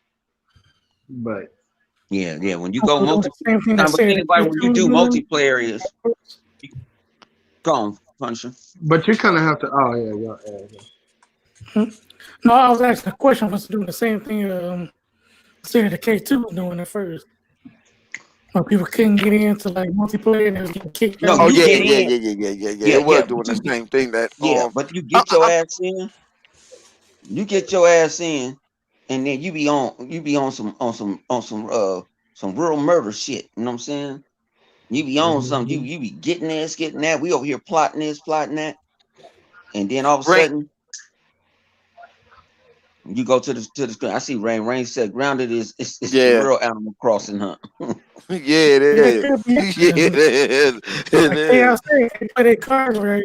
But yeah, when you go multiplayer, when you do multiplayer is go on, Punisher. But you kind of have to. Oh yeah. No, I was asking a question. Was doing the same thing. State of the K2 was doing it first. When people couldn't get into like multiplayer and they was getting kicked out. Oh yeah. It was doing the same thing that. But you get your ass in. You get your ass in, and then you be on some real murder shit. You know what I'm saying? You be on something. You be getting this, getting that. We over here plotting this, plotting that, and then all of a sudden. You go to the screen. I see Rain. Rain said grounded is the real Animal Crossing hunt. Yeah, it is. Yeah, it is. I say play that card right.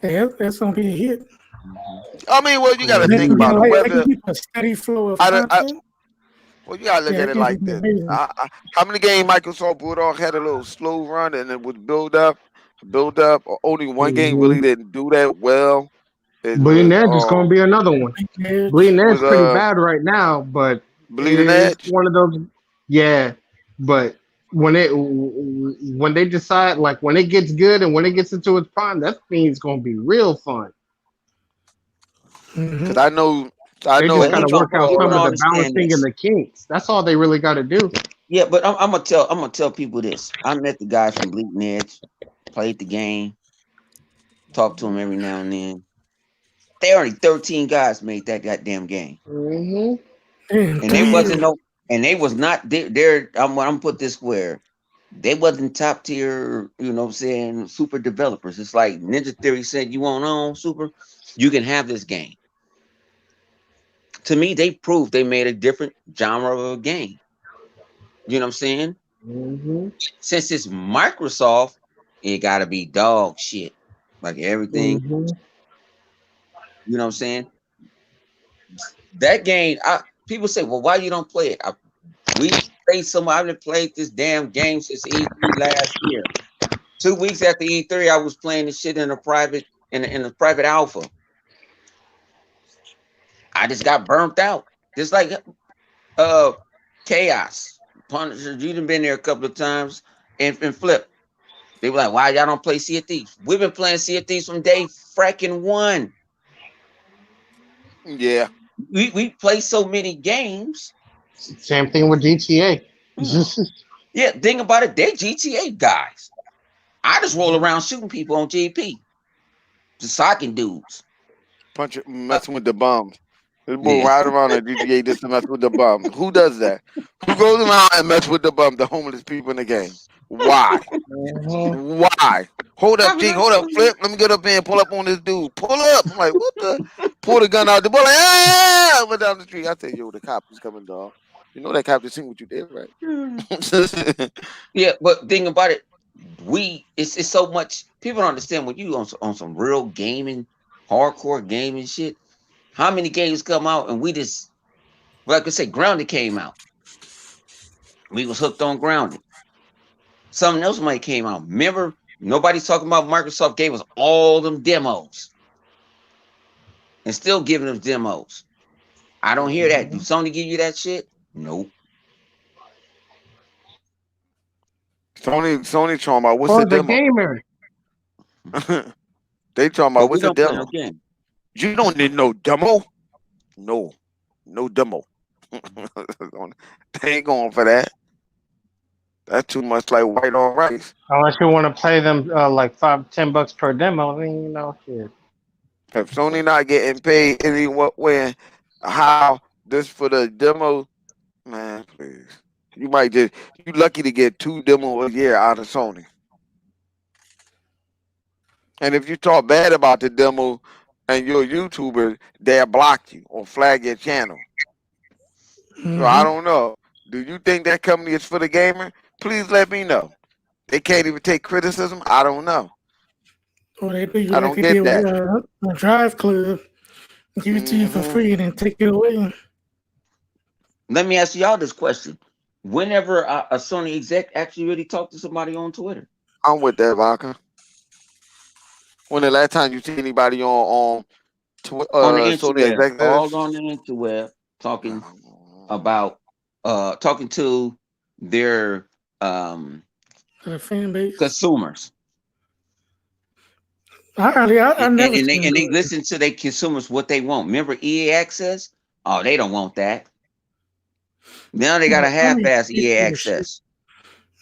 Yeah, that's gonna be a hit. I mean, well, you gotta think about the weather. A steady flow of content. Well, you gotta look at it like this. How many games Microsoft Bulldog had a little slow run and it would build up, or only one game really didn't do that well? Bleeding Edge is going to be another one. Bleeding Edge is pretty bad right now, but Bleeding Edge, one of those. Yeah, but when they decide, like when it gets good and when it gets into its prime, that thing's going to be real fun. Because I know. They just got to work out some of the balancing and the kinks. That's all they really got to do. Yeah, but I'm gonna tell people this. I met the guy from Bleeding Edge, played the game, talked to him every now and then. They only 13 guys made that goddamn game, and they wasn't they was not there. I'm gonna put this where they wasn't top tier. You know what I'm saying? Super developers. It's like Ninja Theory said, "You want on super, you can have this game." To me, they proved they made a different genre of a game. You know what I'm saying? Since it's Microsoft, it gotta be dog shit, like everything. You know what I'm saying? That game, people say, well, why you don't play it? We played I haven't played this damn game since E3 last year. 2 weeks after E3, I was playing this shit in a private alpha. I just got burnt out. Just like Chaos. Punisher, you done been there a couple of times and Flip. They were like, why y'all don't play Sea of Thieves? We've been playing Sea of Thieves from day fracking one. Yeah. We play so many games. Same thing with GTA. Yeah, think about it. They GTA guys. I just roll around shooting people on GP. Just socking dudes. Messing with the bums. This boy ride around at GTA just to mess with the bums. Who does that? Who goes around and mess with the bums, the homeless people in the game? Why? Why? Hold up, G. Hold up, Flip. Let me get up here and pull up on this dude. Pull up. I'm like, what the? Pull the gun out the bullet. I went down the street. I said, yo, the cop is coming, dog. You know that cop just seen what you did, right? Yeah, but think about it. It's so much. People don't understand when you on some real gaming, hardcore gaming shit. How many games come out and we just, like I said, Grounded came out. We was hooked on Grounded. Something else might came out. Remember, nobody's talking about Microsoft gave us all them demos. And still giving us demos. I don't hear that. Do Sony give you that shit? Nope. Sony talking about what's For the the demo? gamer. They talking about what's the demo? No, you don't need no demo. No demo. They ain't going for that. That's too much like white on rice. Unless you want to play them like $5-10 per demo, then you know shit. If Sony not getting paid any way, how this for the demo, man, please. You lucky to get 2 demos a year out of Sony. And if you talk bad about the demo and you're a YouTuber, they'll block you or flag your channel. So I don't know. Do you think that company is for the gamer? Please let me know. They can't even take criticism. I don't know. Or they do you I like don't they get did that. with Drive Club, give it to you for free and then take it away. Let me ask y'all this question. Whenever a Sony exec actually really talked to somebody on Twitter? I'm with that, Vodka. When the last time you see anybody on the Sony interweb, executives? all on the interweb, talking about talking to their fan base, consumers. I never and they listen to their consumers what they want. Remember EA Access? Oh, they don't want that. Now they got a half-ass EA Access.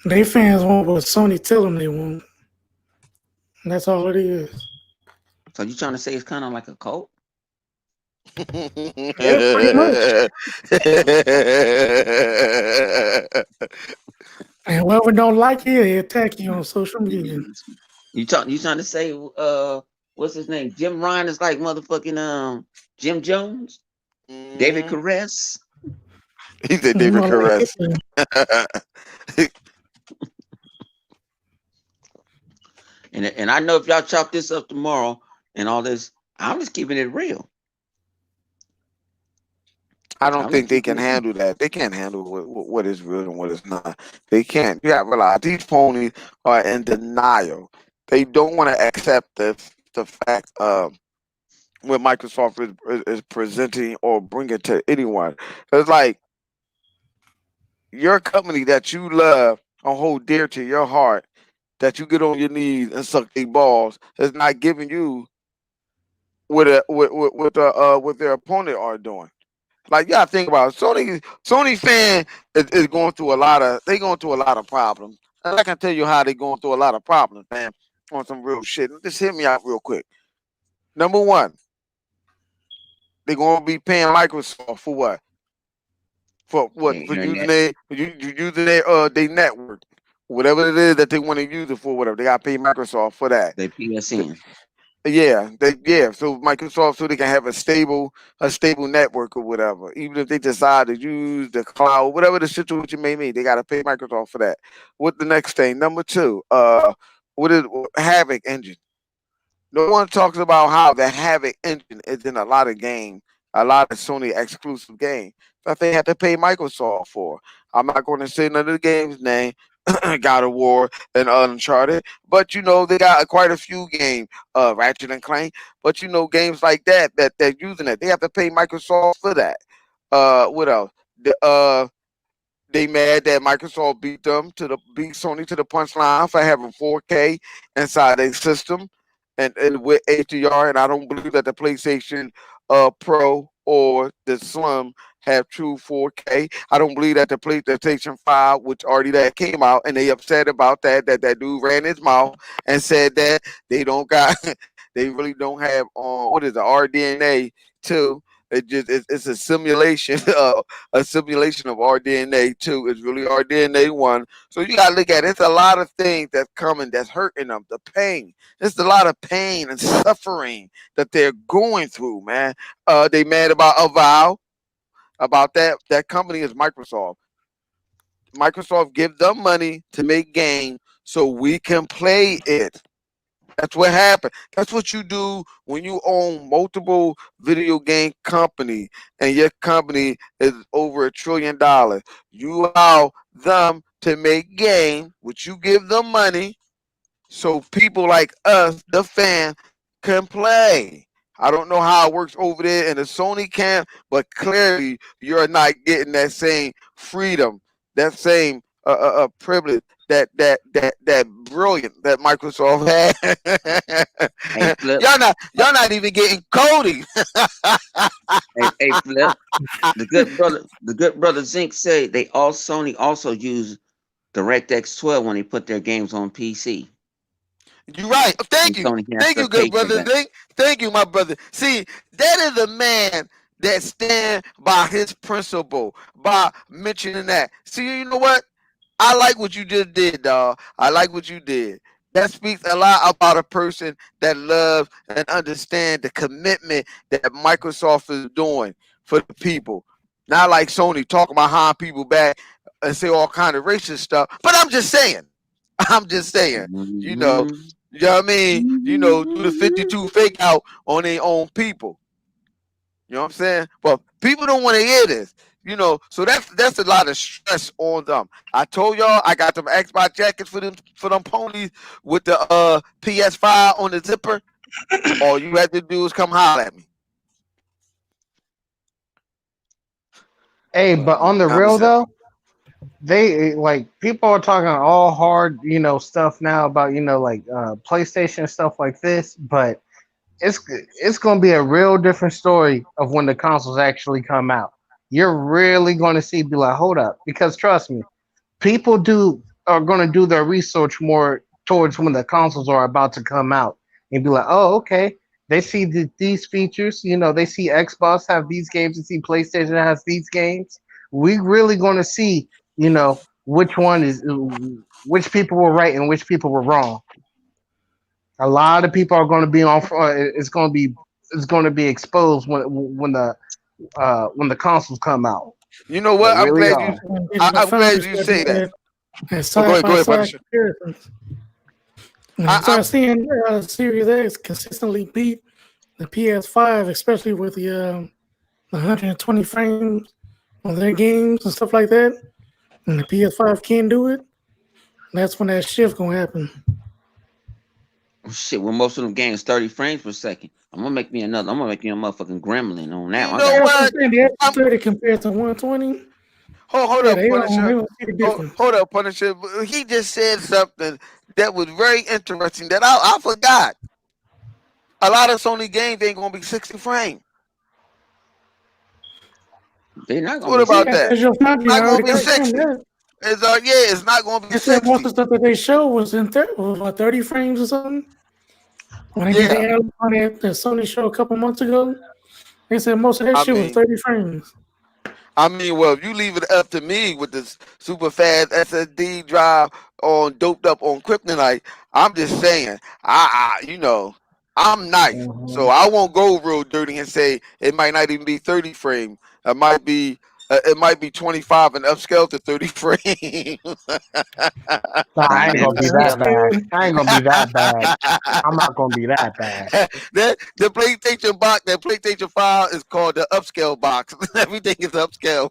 They fans want what Sony tell them they want. And that's all it is. So you trying to say it's kind of like a cult? Yeah, pretty much. And whoever don't like it, they attack you on social media. You trying to say what's his name? Jim Ryan is like motherfucking Jim Jones? David Caress? He said David Caress. And I know if y'all chop this up tomorrow and all this, I'm just keeping it real. I don't think they can handle that. They can't handle what is real and what is not. They can't. You have to realize these ponies are in denial. They don't want to accept the fact what Microsoft is presenting or bringing to anyone. It's like your company that you love and hold dear to your heart, that you get on your knees and suck their balls, is not giving you what their opponent are doing. Like, y'all think about it. Sony fan is going through a lot of problems. And I can tell you how they're going through a lot of problems, man, on some real shit. Just hit me out real quick. Number one, they're going to be paying Microsoft for what? For what? For using their network. Whatever it is that they want to use it for, whatever. They got to pay Microsoft for that. They PSN. Yeah. So Microsoft, so they can have a stable network or whatever. Even if they decide to use the cloud, whatever the situation may be, they got to pay Microsoft for that. What the next thing? Number two, what is Havoc engine? No one talks about how the Havoc engine is in a lot of games, a lot of Sony exclusive games that they had to pay Microsoft for. I'm not going to say none of the games name, God of War and Uncharted, but they got quite a few games, Ratchet and Clank, but games like that they're using it. They have to pay Microsoft for that. What else? They mad that Microsoft beat Sony to the punchline for having 4K inside their system and with HDR, and I don't believe that the PlayStation Pro or the Slim have true 4K. I don't believe that the PlayStation 5, which already that came out, and they upset about that dude ran his mouth and said that they don't got they really don't have what is the RDNA 2. It's a simulation, a simulation of RDNA 2. It's really RDNA 1. So you gotta look at it. It's a lot of things that's coming that's hurting them. The pain. It's a lot of pain and suffering that they're going through, man. They mad about Avowed. About that company is Microsoft. Microsoft give them money to make games so we can play it. That's what happened. That's what you do when you own multiple video game companies and your company is over $1 trillion. You allow them to make games, which you give them money, so people like us, the fan, can play. I don't know how it works over there in the Sony camp, but clearly you're not getting that same freedom, that same privilege, that brilliant that Microsoft had. Hey, Flip. y'all not even getting coding. Hey, Flip. The good brother Zinc said Sony also use DirectX 12 when they put their games on PC. You're right. And Thank you. Sony has Thank to you, good pay for brother. that. Thank you, my brother. See, that is a man that stand by his principle, by mentioning that. See, you know what? I like what you just did, dog. I like what you did. That speaks a lot about a person that loves and understands the commitment that Microsoft is doing for the people. Not like Sony talking behind people back and say all kind of racist stuff. But I'm just saying. I'm just saying. You know, Mm-hmm. you know what I mean? Do the 52 fake out on their own people. You know what I'm saying? But people don't want to hear this. So that's a lot of stress on them. I told y'all I got them Xbox jackets for them ponies with the PS5 on the zipper. All you have to do is come holler at me. Hey, Well, but on the I'm real just though, they like people are talking all hard, stuff now about like PlayStation and stuff like this, but it's it's gonna be a real different story of when the consoles actually come out. You're really gonna be like, hold up, because trust me, people do are gonna do their research more towards when the consoles are about to come out and be like, oh, okay. They see these features, they see Xbox have these games, they see PlayStation has these games. We really gonna see, which one is which people were right and which people were wrong. A lot of people are going to be on. It's going to be exposed when the consoles come out. you know They what? I'm really glad are. you And I, digital I'm glad foundry you start say doing that. that and Oh, side go by ahead, side Punisher. comparisons. When you I start seeing Series X consistently beat the PS5, especially with the 120 frames on their games and stuff like that, and the PS5 can't do it, that's when that shift gonna happen. shit, when most of them games 30 frames per second. I'm gonna make me a motherfucking gremlin on that you one. I know got Yeah, that's what I'm what? saying. The extra I'm 30 compared to 120, hold yeah, up, they Punisher. don't see the Hold, difference. hold up, Punisher. He just said something that was very interesting that I forgot. A lot of Sony games ain't gonna be 60 frames. they're not gonna What be about Yeah, 60. that? because your foundry Not gonna already be confirmed 60. that. It's not gonna be They said most of 60. the stuff that they showed was in was about 30 frames or something. When I did the Yeah. analysis on that Sony show a couple months ago, they said most of that I shit was mean, 30 frames. well, if you leave it up to me with this super fast SSD drive on doped up on kryptonite, I'm just saying, I'm nice, so Mhm. I won't go real dirty and say it might not even be 30 frames. It might be it might be 25 and upscale to 30 frames. Nah, I ain't Man, gonna be that bad. I ain't gonna be that bad. I'm not gonna be that bad. The PlayStation box, that PlayStation 5 is called the upscale box. Everything is upscale.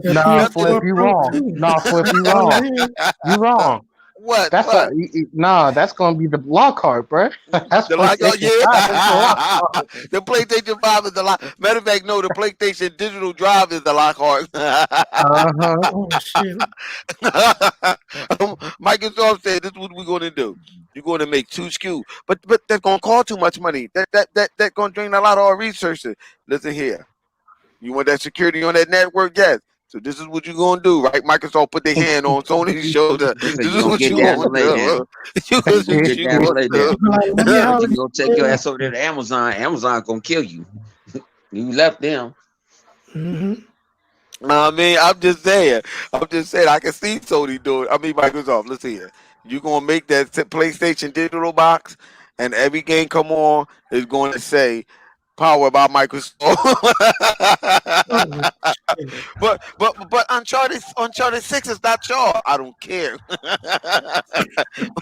Nah, PS4 Flip, you Pro wrong. too. Nah, Flip, you Oh, wrong. yeah. You wrong. What? That's What? nah. That's gonna be the Lockhart, bro. That's The lock, PlayStation 5. That's the yeah. Lockhart. The PlayStation 5 is the lock. Matter of fact, no, the PlayStation Digital Drive is the Lockhart. Uh-huh. Oh shit. Microsoft said, "This is what we're going to do. You're going to make 2 SKUs, but that's going to cost too much money. That going to drain a lot of our resources. Listen here, you want that security on that network? Yes. So this is what you're going to do, right? Microsoft put their hand on Sony's shoulder. They say This you is gonna what get you that going and lay to down. do. This is You what gonna you get that and going lay to down. do. Like, let me But holler you gonna take your at ass over there to Amazon. Amazon gonna kill you. You left them. you. I mean, I'm just saying. I can see Sony do it. I mean, Microsoft. Listen here. You're gonna make that PlayStation digital box, and every game come on is going to say powered by Microsoft. Oh, shit. but Uncharted 6 is not y'all. I don't care.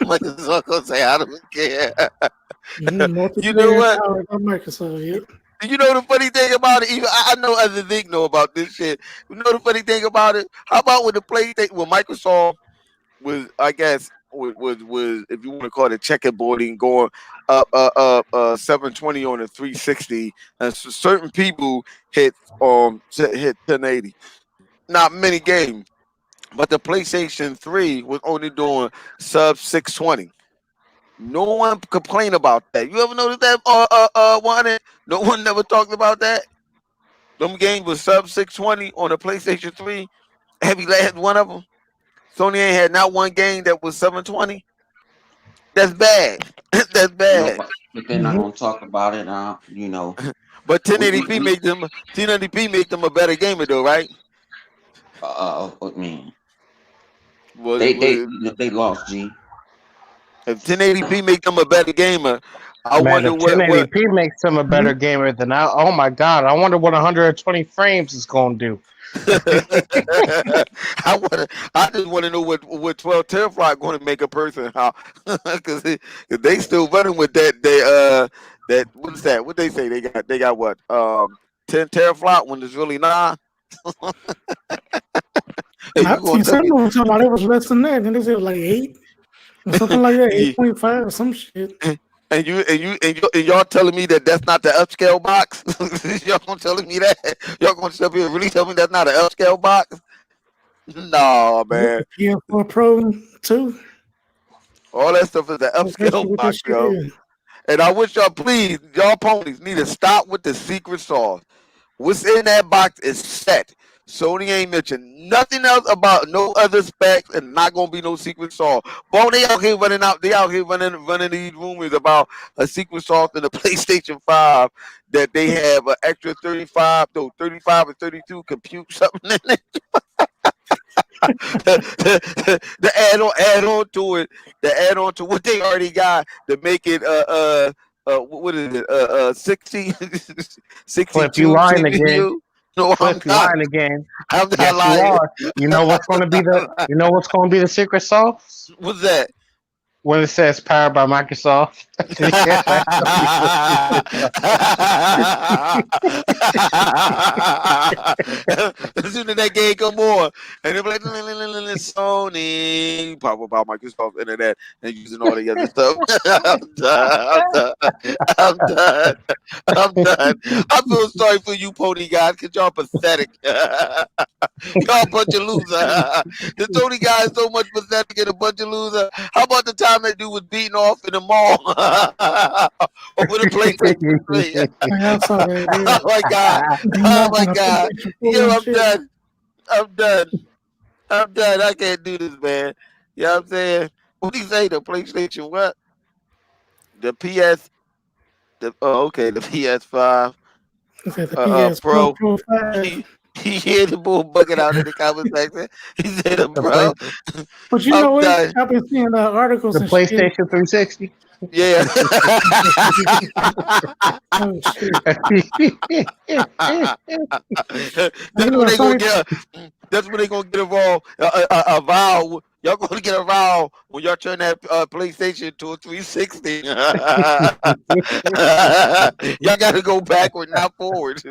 Microsoft gonna say I don't care. You know Multiplayer what? powered by Microsoft. Yep. You know the funny thing about it? Even I know other things know about this shit. You know the funny thing about it? How about when the PlayStation, when Microsoft was, I guess, was if you want to call it checkerboarding, going up 720 on the 360, and certain people hit 1080. Not many games, but the PlayStation 3 was only doing sub 620. No one complained about that. You ever notice that? One, no one never talked about that. Them games was sub 620 on the PlayStation 3. Every last one of them. Sony ain't had not one game that was 720. That's bad. That's No, bad. but they're not gonna talk about it. You know, But we 1080p make them 1080p make them a better gamer though, right? I mean, Was they it they was they lost G. if 1080p make them a better gamer, I Man, wonder if what 1080p makes him a better gamer than I, oh my god, I wonder what 120 frames is gonna do. I just want to know what 12 teraflop going to make a person how because they still running with that what is that what they say they got what 10 teraflop when it's really 9. And you I've gonna seen tell some me of them talking about it was less than that. And they said like 8 or something like that, Yeah, 8.5 or some shit. and y'all telling me that that's not the upscale box? Y'all gonna telling me that? Y'all gonna tell me really tell me that's not an upscale box? No, man. PS4 Pro too. All that stuff is the That's upscale what this box, shit yo. is. And I wish y'all please, y'all ponies need to stop with the secret sauce. What's in that box is set. Sony ain't mentioned nothing else about no other specs and not gonna be no secret sauce. But they out here running running these rumors about a secret sauce in the PlayStation 5 that they have an extra 35 or 32 compute something in it. The add on to it, the add on to what they already got to make it what is it 60 Flip, you 62 lying again. CPU. No, Flip, you lying again. I'm not Yes, you lying. are. You know what's gonna be the secret sauce? What's that? When it says powered by Microsoft. As soon as that game come on, and they're like, Sony, powered by Microsoft Internet, and using all the other stuff. I'm done. I'm done. I feel sorry for you, pony guys, because y'all pathetic. Y'all a bunch of losers. The Tony guy is so much pathetic and a bunch of losers. How about the time that dude was beating off in the mall over the PlayStation 3? Yeah, I saw that. Yeah. Oh my god! Being Oh off my on a god! PlayStation 4 Yo, and I'm shit. done. I'm done. I'm done. I can't do this, man. You know what I'm saying? What do you say? The PlayStation what? The PS. The PS5 He said the PS4 Pro. Pro 5. He hear the bull bucket out in the comment section. He said, The "Bro, But you I'm know what? done." I've been seeing articles the and shit. PlayStation 360. Yeah. Oh shit! That's You when know, they gonna Sony. get. That's when they gonna get involved. A vow. Y'all gonna get involved when y'all turn that PlayStation to a 360. Y'all got to go backward, not forward.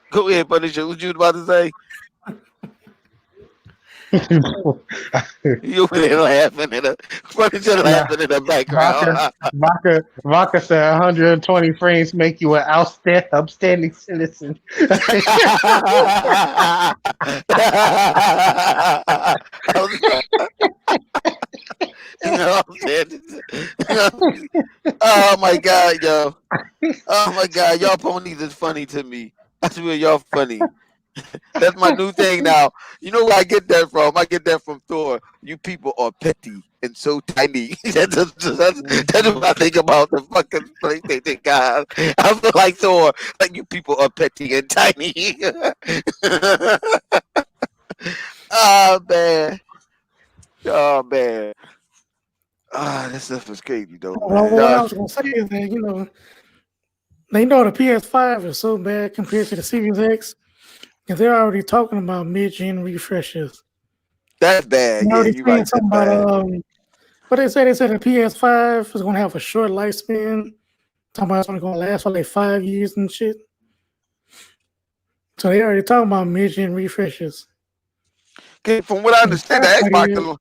Go ahead, Punisher. What you was about to say? You over there laughing at the Punisher Nah, laughing in the background. Vodka said 120 frames make you an upstanding citizen. Oh my god, yo. Oh my god, y'all ponies is funny to me. I swear y'all funny. That's my new thing now. You know where I get that from? I get that from Thor. You people are petty and so tiny. That's what I think about the fucking PlayStation guys. I feel like Thor. Like you people are petty and tiny. Oh man. Oh man. Ah, this stuff is crazy though, man. What I was gonna say is that they know the PS5 is so bad compared to the Series X, and they're already talking about mid-gen refreshes. That's bad. They Yeah, already you're saying right. That's something about bad. what they said. They said the PS5 is gonna have a short lifespan. Talking about it's only gonna last for like 5 years and shit. So they already talking about mid-gen refreshes. Okay, from what I And the understand, the sad part Xbox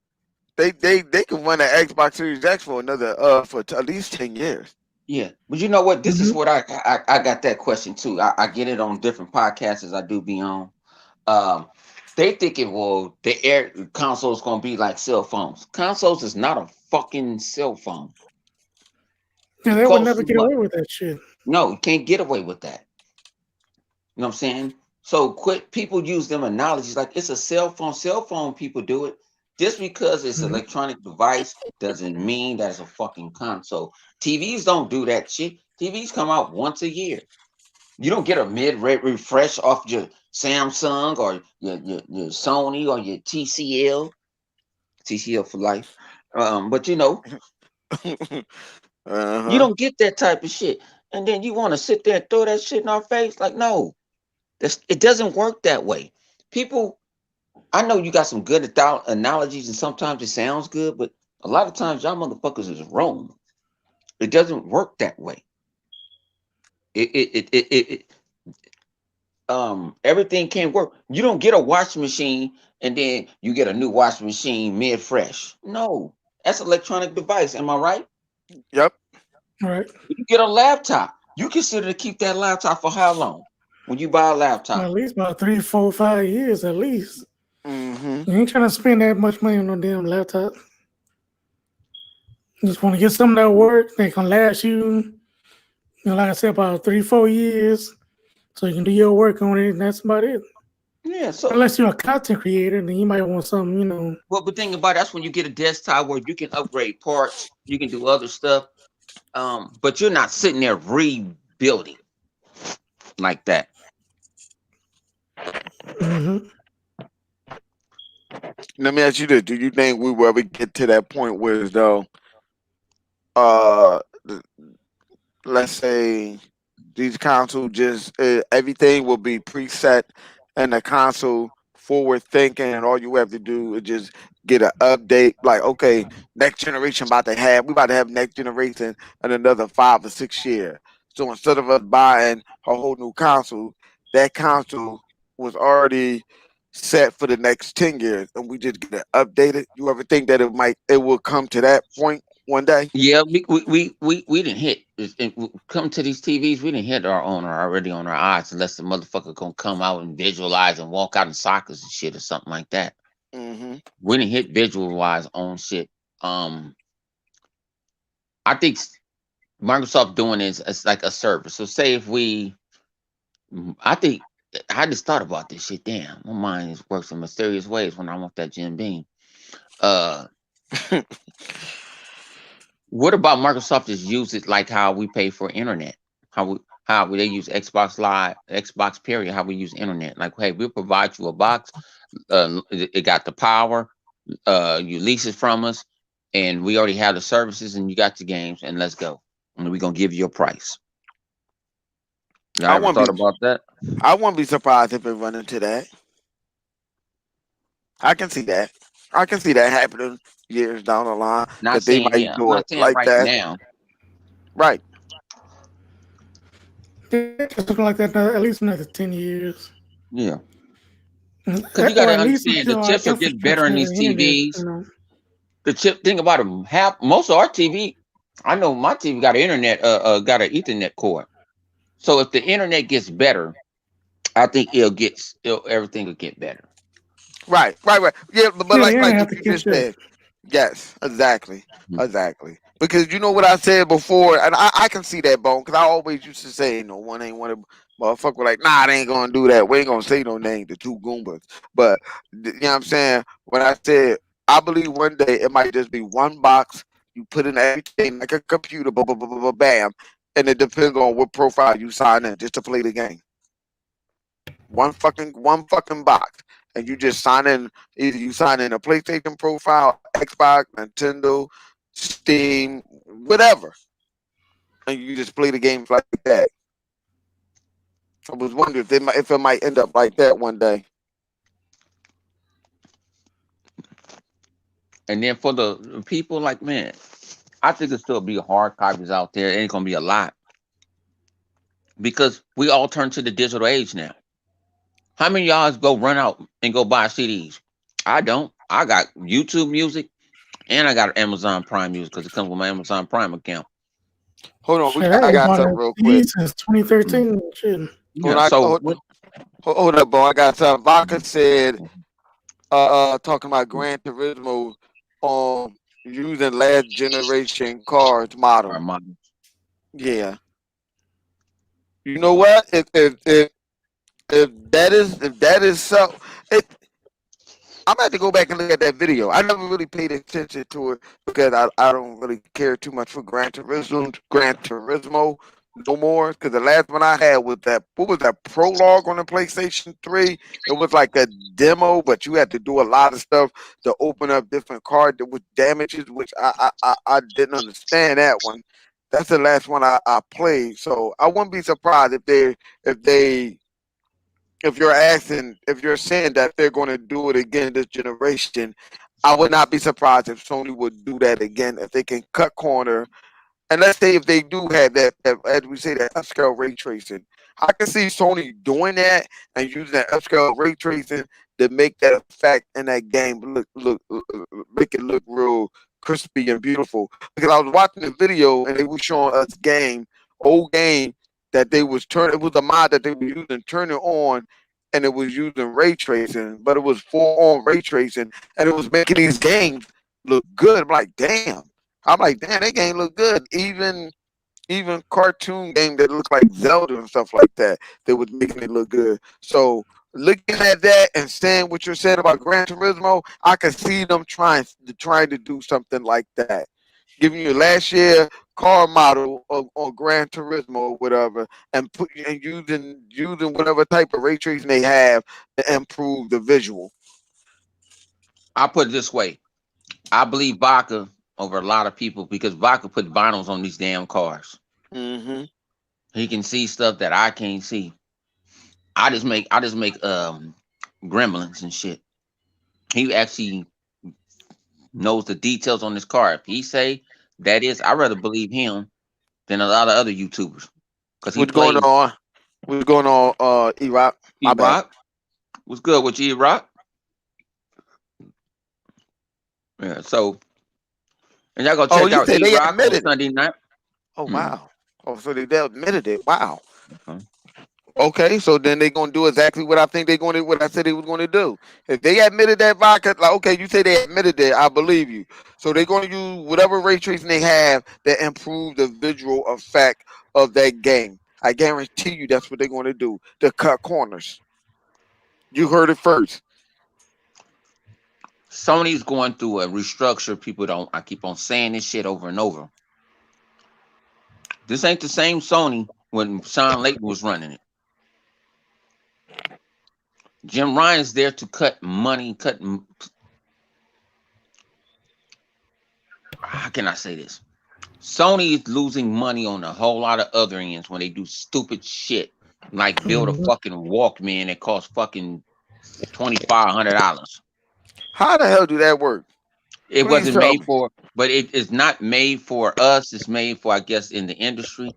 is, they can run the Xbox Series X for another at least 10 years. Yeah, but you know what? This is Mhm. what I got that question too. I get it on different podcasts as I do be on. Um, they thinking, well, the air console is gonna be like cell phones. Consoles is not a fucking cell phone. yeah, It they would costs never too get much. away with that shit. No, you can't get away with that. You know what I'm saying? So quit. People use them analogies like it's a cell phone. Cell phone people do it. Just because it's an Mhm. electronic device doesn't mean that it's a fucking console. TVs don't do that shit. TVs come out once a year. You don't get a mid-rate refresh off your Samsung or your Sony or your TCL for life. But you Uh-huh. don't get that type of shit. And then you want to sit there and throw that shit in our face? Like, no, it doesn't work that way. People, I know you got some good analogies and sometimes it sounds good, but a lot of times y'all motherfuckers is wrong. It doesn't work that way. It everything can't work. You don't get a washing machine and then you get a new washing machine mid fresh. No, that's an electronic device. Am I right? Yep. Right. You get a laptop. You consider to keep that laptop for how long? When you buy a Well, at laptop, least about 3, 4, 5 years at least. Mm-hmm. You ain't trying to spend that much money on no damn laptop. You just want to get something that work that can last you, like I said, about 3, 4 years, so you can do your work on it, and that's about it. yeah. So, Unless you're a content creator, then you might want something. well, but think about it, that's when you get a desktop where you can upgrade parts, you can do other stuff. But you're not sitting there rebuilding like that. Mm-hmm. Let me ask you this: do you think we will ever get to that point where, though, uh, th- let's say these console just everything will be preset, and the console forward thinking, and all you have to do is just get an update. Like, okay, next generation we about to have next generation in another 5 or 6 years. So instead of us buying a whole new console, that console was already set for the next 10 years, and we just get it updated. You ever think that it will come to that point one day? Yeah, we didn't hit come to these TVs. We didn't hit our owner already on our eyes unless the motherfucker gonna come out and visualize and walk out in sockets and shit or something like that. Mm-hmm. We didn't hit visualize on shit. I think Microsoft doing is it's like a service. So say if I think I just thought about this shit. Damn, my mind works in mysterious ways when I want that Jim Beam. Uh, what about Microsoft just use it like how we pay for internet? How they use Xbox Live, Xbox period, how we use internet. Like, hey, we'll provide you a box. It got the power. You lease it from us. and we already have the services, and you got the games, and let's go. And we're gonna give you a price. Y'all I ever won't thought be. about that? I won't be surprised if it run into that. I can see that. I can see that happening years down the line Not that they saying, might yeah, I'm do it not saying like right that. now. Right. It's looking like that at least another 10 years. Yeah, because you got Or to at least understand the until our chips are getting better in infrastructure these and internet, TVs. The chip thing about them, most of our TV, I know my TV got an internet, got an Ethernet cord. So if the internet gets better, I think everything will get better. Right. Yeah, but Yeah, the like internet have what to you catch just up. said. Yes, exactly. Mhm. Exactly. Because you know what I said before, and I can see that, Bone, because I always used to say, no one ain't want to, motherfucker, like, nah, they ain't going to do that. We ain't going to say no name, the two Goombas. But, you know what I'm saying? When I said, I believe one day it might just be one box, you put in everything like a computer, bam, and it depends on what profile you sign in just to play the game. One fucking box, and you just sign in. Either you sign in a PlayStation profile, Xbox, Nintendo, Steam, whatever, and you just play the games like that. I was wondering if it might end up like that one day. And then for the people, like, man, I think there'll still be hard copies out there. It ain't gonna be a lot because we all turn to the digital age now. How many of y'all go run out and go buy CDs? I don't. I got YouTube Music and I got Amazon Prime Music because it comes with my Amazon Prime account. Hold on, Shit, I I ain't got bought something a real quick. CD since 2013. Shit. Hold Yeah. on, So what? hold up, bro. I got something. Vodka said, talking about Gran Turismo, using last generation cars model. Yeah. You know what? If that is so, it, I'm gonna have to go back and look at that video. I never really paid attention to it because I don't really care too much for Gran Turismo no more. Because the last one I had was that, what was that, prologue on the PlayStation 3? It was like a demo, but you had to do a lot of stuff to open up different cards that was damages, which I didn't understand that one. That's the last one I played. So I wouldn't be surprised if they if you're saying that they're going to do it again this generation, I would not be surprised if Sony would do that again if they can cut corner. And let's say if they do have that as we say, that upscale ray tracing, I can see Sony doing that and using that upscale ray tracing to make that effect in that game make it look real crispy and beautiful. Because I was watching the video and they were showing us old game that they was turning. It was a mod that they were using, turning on, and it was using ray tracing, but it was full on ray tracing, and it was making these games look good. I'm like, damn, that game look good. Even cartoon game that look like Zelda and stuff like that, they was making it look good. So looking at that and saying what you're saying about Gran Turismo, I could see them trying to do something like that. Giving you last year car model on Gran Turismo or whatever, and using whatever type of ray tracing they have to improve the visual. I put it this way: I believe Vodka over a lot of people because Vodka put vinyls on these damn cars. Mm-hmm. He can see stuff that I can't see. I just make gremlins and shit. He actually knows the details on this car. If he say that is, I'd rather believe him than a lot of other YouTubers because he What's going plays on? What's going on, E-Rock? E My bad. Rock. What's good with you, E Rock? Yeah. So and y'all go Oh, check you out said E they Rock on admitted it. Sunday night. Oh, Mm, wow. Oh, so they admitted it. Wow. okay. Okay, so then they're gonna do exactly what I think they're going to, what I said they was going to do. If they admitted that vodka, like, okay, you say they admitted it, I believe you. So they're going to use whatever ray tracing they have that improve the visual effect of that game. I guarantee you that's what they're going to do to cut corners. You heard it first. Sony's going through a restructure. People don't. I keep on saying this shit over and over. This ain't the same Sony when Sean Layton was running it. Jim Ryan's there to cut money, can I say this? Sony is losing money on a whole lot of other ends when they do stupid shit like build a fucking Walkman that costs fucking $2,500. How the hell do that work? It Please wasn't tell made me. for, but it is not made for us. It's made for, I guess, in the industry,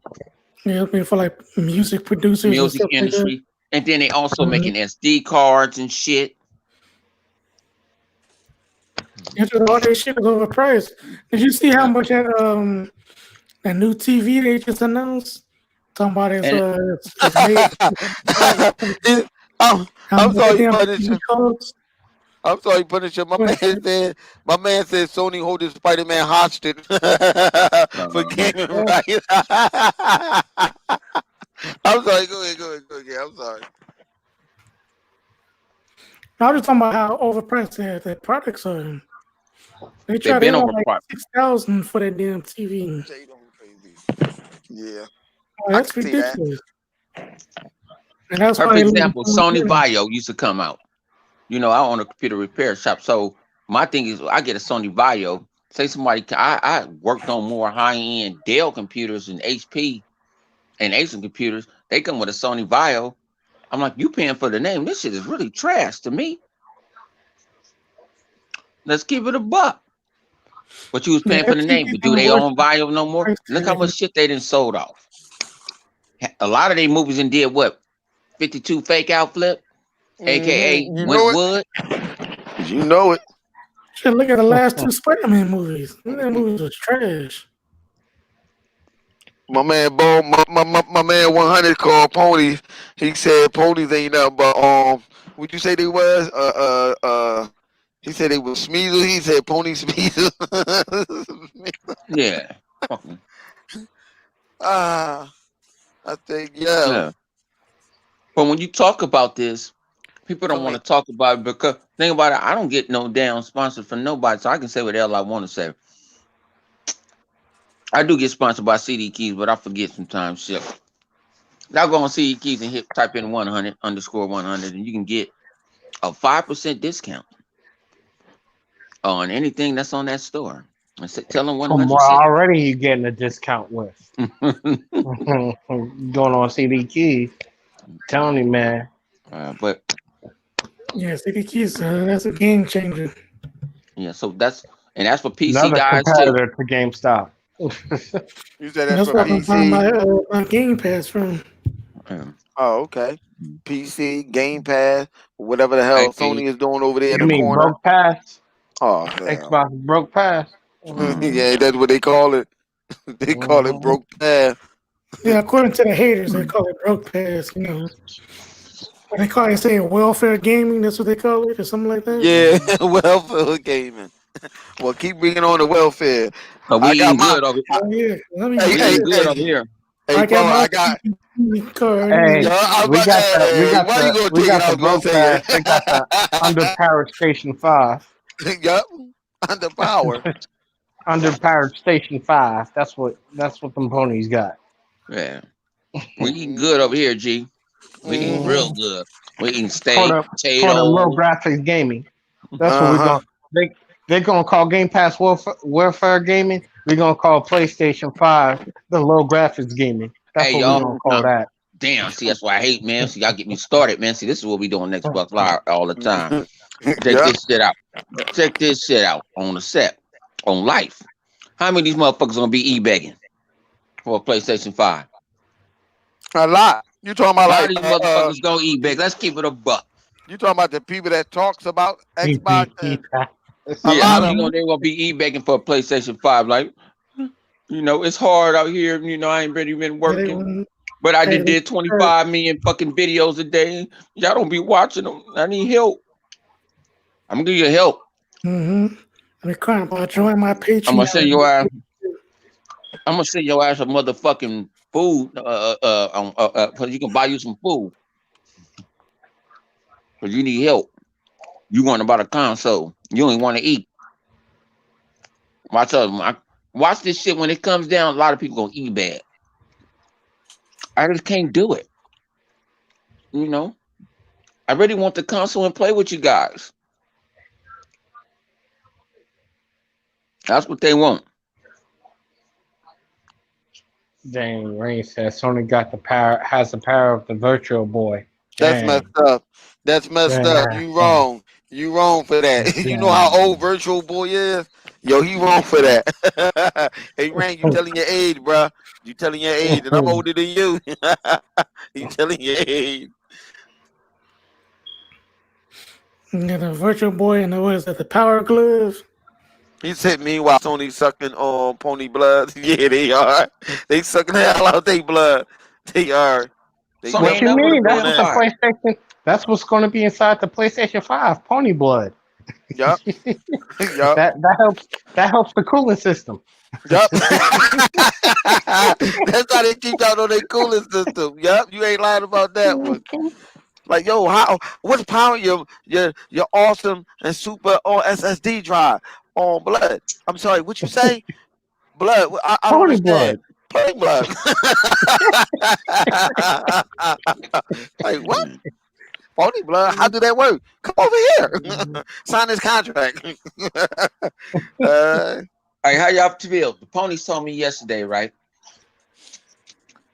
Yeah, I mean, for like music producers and music stuff like that. industry, and then they also Mhm. making SD cards and shit. All that shit is overpriced. Did you see how much that new TV they just announced? Talking about And it's made. I'm, How I'm much sorry, damn Punisher. TV costs? I'm sorry, Punisher. My man said Sony holding Spider-Man hostage for gaming rights. I'm sorry. Go ahead. I'm sorry. I was just talking about how overpriced their products are. They they've try to been hit on like overpriced. 6,000 for that damn TV. Shade on crazy. Yeah, Oh, I that's can see that. ridiculous. And that's why Perfect they lose example, so much Sony money. Vaio used to come out. You know, I own a computer repair shop. So my thing is I get a Sony Vaio. Say somebody, I worked on more high-end Dell computers and HP and Asian computers. They come with a Sony Vaio. I'm like, you paying for the name. This shit is really trash to me. Let's give it a buck. But you was Yeah, paying for that the name. TV But do thing they worse own Vaio no more? price Look how tag. much shit they done sold off. A lot of they movies and did what? 52 fake out flip, aka You know Wentwood. it. You know it. Shit, look at the last two Spider-Man movies. That movies was trash. My man, Bo, my man, 100 called ponies. He said ponies ain't nothing but What you say they was? He said they was Smeezle. He said pony Smeezle. Yeah. Fucking- I think yeah. yeah. But when you talk about this, people don't I want mean, to talk about it because think about it. I don't get no damn sponsor from nobody, so I can say what the hell I want to say. I do get sponsored by CD Keys, but I forget sometimes shit. Now go on CD Keys and type in 100 underscore 100, and you can get a 5% discount on anything that's on that store. And tell them From 100 where cents. already you getting a discount with. Going on CD Keys. Telling you, man. But Yeah, CD Keys, that's a game changer. yeah, so that's for PC Another guys too. competitor to GameStop. you said And that's that's for where I'm buying PC. my Game Pass from. Yeah. Oh, okay. PC, Game Pass, whatever the hell Hey, Sony is doing over there in You the mean corner. broke pass? Oh hell. Xbox broke pass. Yeah, that's what they call it. They call it broke pass. Yeah, according to the haters, they call it broke pass. You know, what they call it, say welfare gaming. That's what they call it, or something like that. Yeah, welfare gaming. Well, keep bringing on the welfare. we I got eating my. good over Oh yeah, let me Hey, we get hey, eating it. good over hey, here. hey, I got bro, my I got. card. You Hey, know, I was we about, got hey, why you the gonna take it? I was gonna broke say pass. They got the underpowered Station 5. it. Yup, under power. Underpowered Station 5. That's what them ponies got. Yeah, we eating good over here, G. We eating real Mhm. good. We eating For steak, the low potatoes. graphics gaming. That's what Uh we're huh. going. They're gonna call Game Pass Warfare Gaming. We're gonna call PlayStation 5 the low graphics gaming. That's Hey, what we're y'all. gonna call that. Damn, see, that's why I hate, man. See, y'all get me started, man. See, this is what we do on Xbox Live all the time. Check Yep. this shit out. Check this shit out on the set, on life. How many of these motherfuckers gonna be e-begging for a PlayStation 5? A lot. You talking A about lot of like these motherfuckers gonna e-beg. Let's keep it a buck. you talking about the people that talks about Xbox and a Yeah, lot how of many them. gonna they gonna be e-begging for a PlayStation 5? Like, it's hard out here. I ain't really been yeah, they working. want But I pay did 25 million fucking videos a day. Y'all don't be watching them. I need help. I'm gonna give you help. Mm-hmm. I'm crying about join my I'm gonna send Patreon. your ass. I'm gonna send your ass a motherfucking food. Cause you can buy you some food. Cause you need help. You want about a console. You ain't want to eat. Watch this shit when it comes down. A lot of people gonna eat bad. I just can't do it. You know. I really want the console and play with you guys. That's what they want. Dang, Rain says Sony got the power, has the power of the Virtual Boy. That's Dang, messed up. That's messed up. dang, You wrong. You wrong for that. You know how old dang. Virtual Boy is? Yo, he wrong for that. Hey, Rain, you telling your age, bruh. You telling your age, and I'm older than you. You telling your age. You got the Virtual Boy and what is that? The Power Glove. He said, meanwhile, Sony sucking on pony blood. Yeah, they are. They sucking the hell out their blood. They are. They Sony What ain't you definitely never would mean? have doing That's been what the that. fired. PlayStation. That's what's going to be inside the PlayStation 5. Pony blood. Yup. Yup. That helps the cooling system. Yup. That's how they keep out on their cooling system. Yup. You ain't lying about that one. Like, yo, what's powering your awesome and super on SSD drive on blood? I'm sorry, what you say? Blood. I don't Pony understand. blood. Plain blood. Like what? Pony blood? How do that work? Come over here. Sign this contract. uh, All right, how y'all feel? The ponies told me yesterday, right?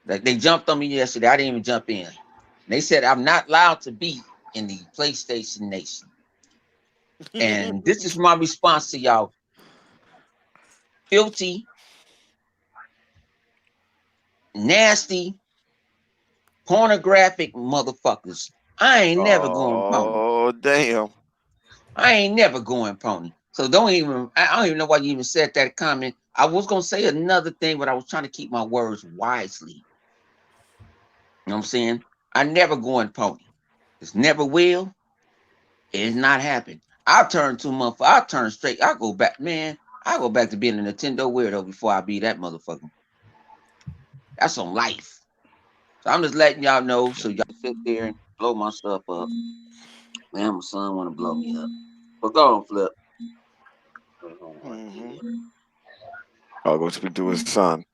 Like they jumped on me yesterday. I didn't even jump in. They said I'm not allowed to be in the PlayStation Nation. And this is my response to y'all. Filthy, nasty, pornographic motherfuckers. I ain't never going pony. oh damn. I ain't never going pony. So don't even, I don't even know why you even said that comment. I was going to say another thing, but I was trying to keep my words wisely. You know what I'm saying? I never going pony. It's never will. It's not happen. I'll turn 2 months. I'll turn straight. I'll go back, man. I'll go back to being a Nintendo weirdo before I be that motherfucker. That's on life. So I'm just letting y'all know so y'all sit there and blow my stuff up. Man, my son want to blow me up. But go on, Flip. Mm-hmm. I'll go speak to his son.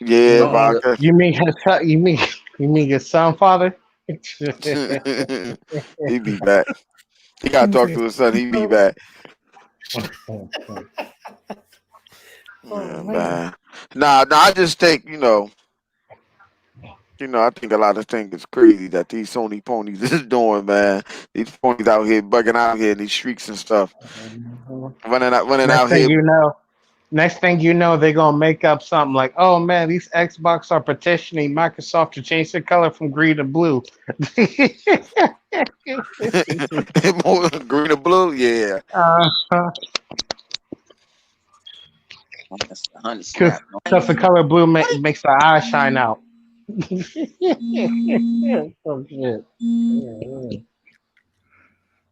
Yeah, Go on, Flip. vodka. You mean his son, you mean your son, father? He be back. He gotta talk to his son. He be back. Oh Yeah, man. man. Nah. I just think I think a lot of things is crazy that these Sony ponies is doing, man. These ponies out here bugging out here in these streets and stuff, running Next out thing here. you know, they're gonna make up something like, "Oh man, these Xbox are petitioning Microsoft to change the color from green to blue." More green and blue, yeah. uh, That's the honey Cause, slap. cause the color blue What is makes the eyes shine out. Oh shit.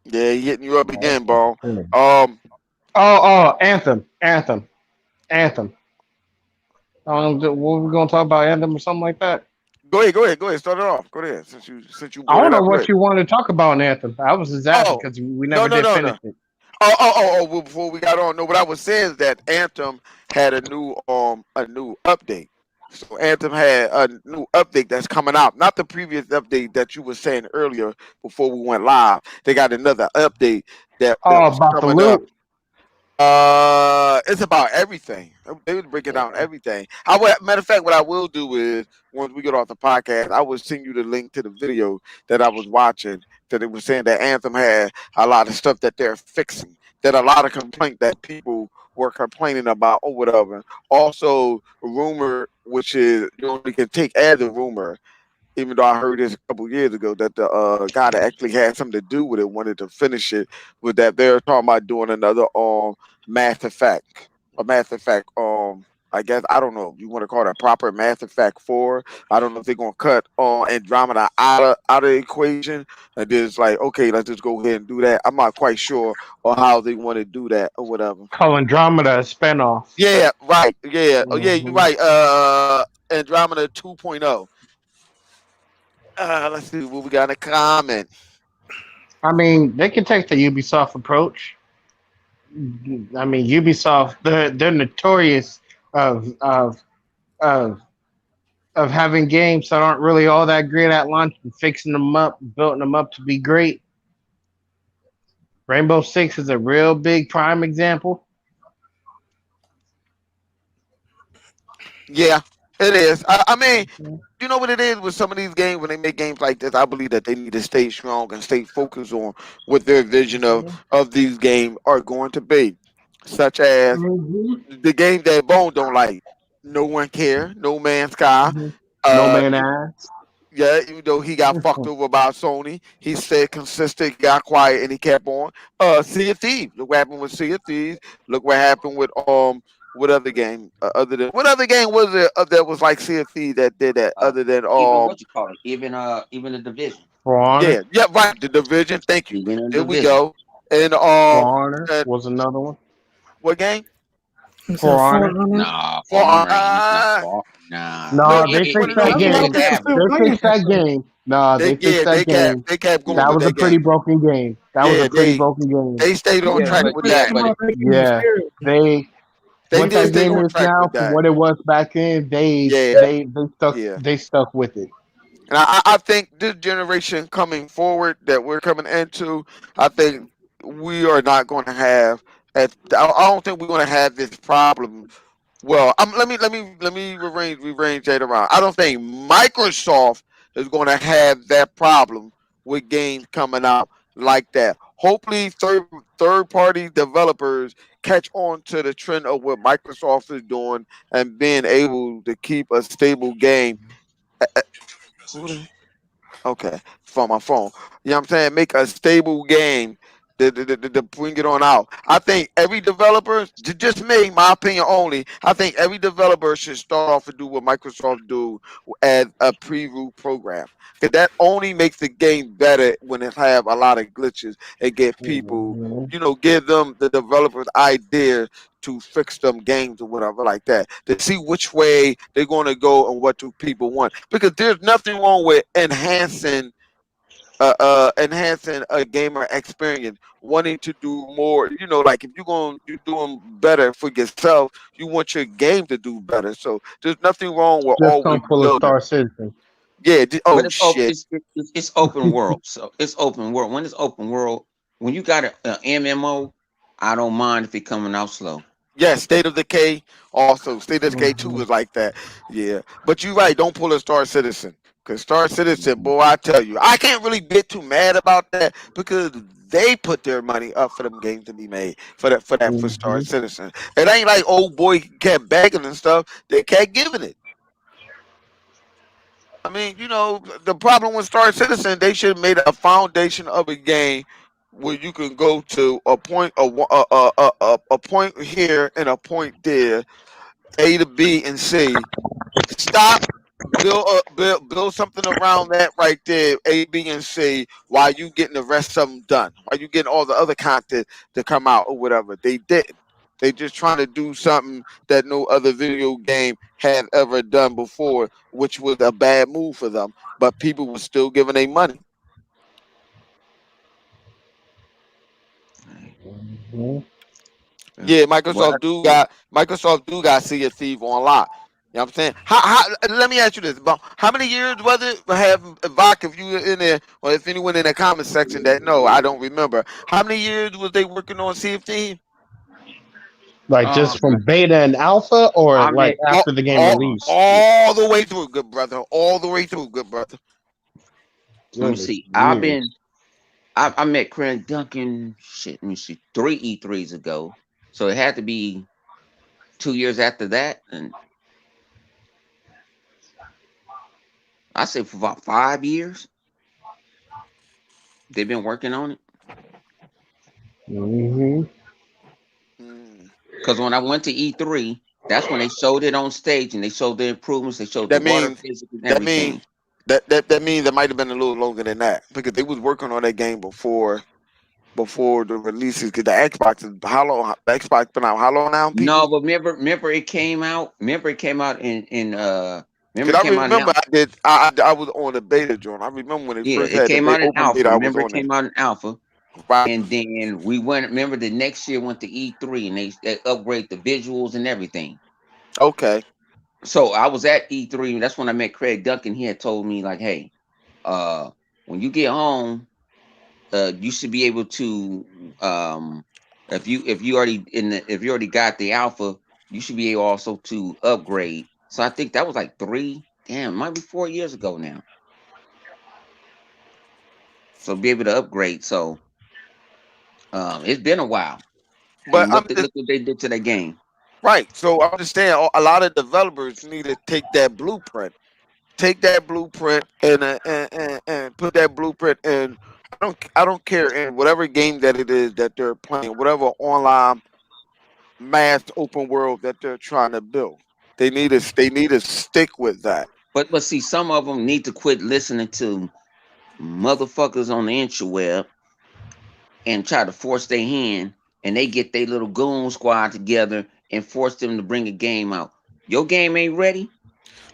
Yeah, he hitting you up again, bro. Um, Anthem. What we gonna talk about Anthem or something like that? go ahead. Start it off. Go ahead. Since you I brought don't it know up, go what ahead. you want to talk about in Anthem. I was just asking Oh, because we no, never did no. finish it. Well, before we got on, no, what I was saying is that Anthem had a new update. So Anthem had a new update that's coming out. Not the previous update that you were saying earlier before we went live. They got another update that Oh, was about the coming up. loot. It's about everything. They was breaking down everything. Matter of fact, what I will do is once we get off the podcast, I will send you the link to the video that I was watching. That it was saying that Anthem had a lot of stuff that they're fixing. That a lot of complaint that people were complaining about or whatever. Also, rumor, which is you only can take as a rumor, even though I heard this a couple years ago that the guy that actually had something to do with it wanted to finish it was that they're talking about doing another Mass Effect. A Mass Effect I guess I don't know if you want to call it a proper Mass Effect 4. I don't know if they're gonna cut Andromeda out of the equation and just like okay, let's just go ahead and do that. I'm not quite sure on how they want to do that or whatever. Call Andromeda a spinoff. Yeah, right. Yeah. Oh yeah, you're hmm right. Andromeda 2.0. Let's see what we got in the comment. I mean, they can take the Ubisoft approach. I mean, Ubisoft, they're notorious of of of of having games that aren't really all that great at launch and fixing them up, building them up to be great. Rainbow Six is a real big prime example. Yeah, It is. I mean, you know what it is with some of these games when they make games like this. I believe that they need to stay strong and stay focused on what their vision of these games are going to be, such as the game that Bone don't like. No one care. No Man's Sky. No Uh, man ass. yeah, even though he got fucked over by Sony, he stayed consistent, got quiet, and he kept on. Sea of Thieves. Look what happened with Sea of Thieves. Look what happened with what other game other than what other game was it that was like Sea of Thieves that did that other than Even what you call it, even the division, For Honor. yeah, right, the Division. Thank you. even the There we division. go. And For Honor and was another one. what game? He For said Honor. For Honor. Nah, For For Honor ain't not far. Nah, look, No, it, they it, what fixed it it, that is. it, A lot it of game. can people happen. still They playing fixed that that shit. game. Nah, they fixed Yeah, that game. they kept going That with was a that pretty game. broken game. That was Yeah, a pretty broken game. they stayed on Yeah, track They but with fixed yeah, that. them but out. They getting Yeah, serious. they They what did that stay game on is track now with from that. what it was back then. Yeah, yeah. They stuck with it. And I think this generation coming forward that we're coming into, I think we are not going to have. I don't think we're going to have this problem. Well, let me rearrange that around. I don't think Microsoft is going to have that problem with games coming out like that. Hopefully, third party developers catch on to the trend of what Microsoft is doing and being able to keep a stable game. Okay, from my phone. You know what I'm saying? Make a stable game to bring it on out. I think every developer, just me, my opinion only, I think every developer should start off and do what Microsoft do as a preview program. Because that only makes the game better when it have a lot of glitches and get people, Mhm. give them the developers idea to fix them games or whatever like that to see which way they're going to go and what do people want because there's nothing wrong with enhancing a gamer experience wanting to do more like if you're doing better for yourself you want your game to do better so there's nothing wrong with Just always come full of building Star Citizen. yeah but oh it's open. shit It's open world. So it's open world. When it's open world, when you got a MMO, I don't mind if it coming out slow. yeah, State of Decay also. State of Decay 2 Mhm. is like that. Yeah. But you're right, don't pull a Star Citizen. Because Star Citizen, Mhm. boy, I tell you, I can't really get too mad about that because they put their money up for them games to be made for Star Mhm. Citizen. It ain't like old boy kept begging and stuff. They kept giving it. I mean, the problem with Star Citizen, they should have made a foundation of a game where you can go to a point here and a point there A to B and C. Stop. Build something around that right there, A, B, and C, while you getting the rest of them done. While you getting all the other content to come out or whatever. They didn't. They just trying to do something that no other video game had ever done before, which was a bad move for them. But people were still giving their money. Mhm. Yeah. Yeah, Well, Microsoft do got Sea of Thieves on lock. You know what I'm saying? Let me ask you this: about how many years was it? Have Vok, if you were in there, or if anyone in the comment section that no, I don't remember. How many years was they working on Sea of Thieves? Like just from man, beta and alpha, or I like met. All, after the game all, released. Shit. all the way through, good brother. All the way through, good brother. Let me Goodness see. years. I met Craig Duncan. Shit. Let me see. 3 E3s ago. So it had to be 2 years after that, and I say for about 5 years they've been working on it. Hmm. Mm. Because when I went to E3, that's when they showed it on stage and they showed the improvements. They showed the That water means physics and that means everything. that means it might have been a little longer than that because they was working on that game before the releases. Because the Xbox is how long? The Xbox been out how long now, No, people? but remember it came out. Remember it came out remember Because it I came out in remember alpha. I was on the beta joint. I remember when they Yeah, first it had the came out in open alpha. beta. I was Remember it on it. came out in alpha. Right. And then we went. Remember the next year went to E3 and they upgrade the visuals and everything. Okay. So I was at E3. That's when I met Craig Duncan. He had told me like, "Hey, uh, when you get home, you should be able to if you already got the alpha, you should be able also to upgrade So I think that was like might be 4 years ago now. So be able to upgrade. So it's been a while. But And look what they did to that game. right. So I understand a lot of developers need to take that blueprint and put that blueprint in. I don't care in whatever game that it is that they're playing, whatever online mass open world that they're trying to build. They need to stick with that. But see, some of them need to quit listening to motherfuckers on the interweb and try to force their hand, and they get their little goon squad together and force them to bring a game out. Your game ain't ready.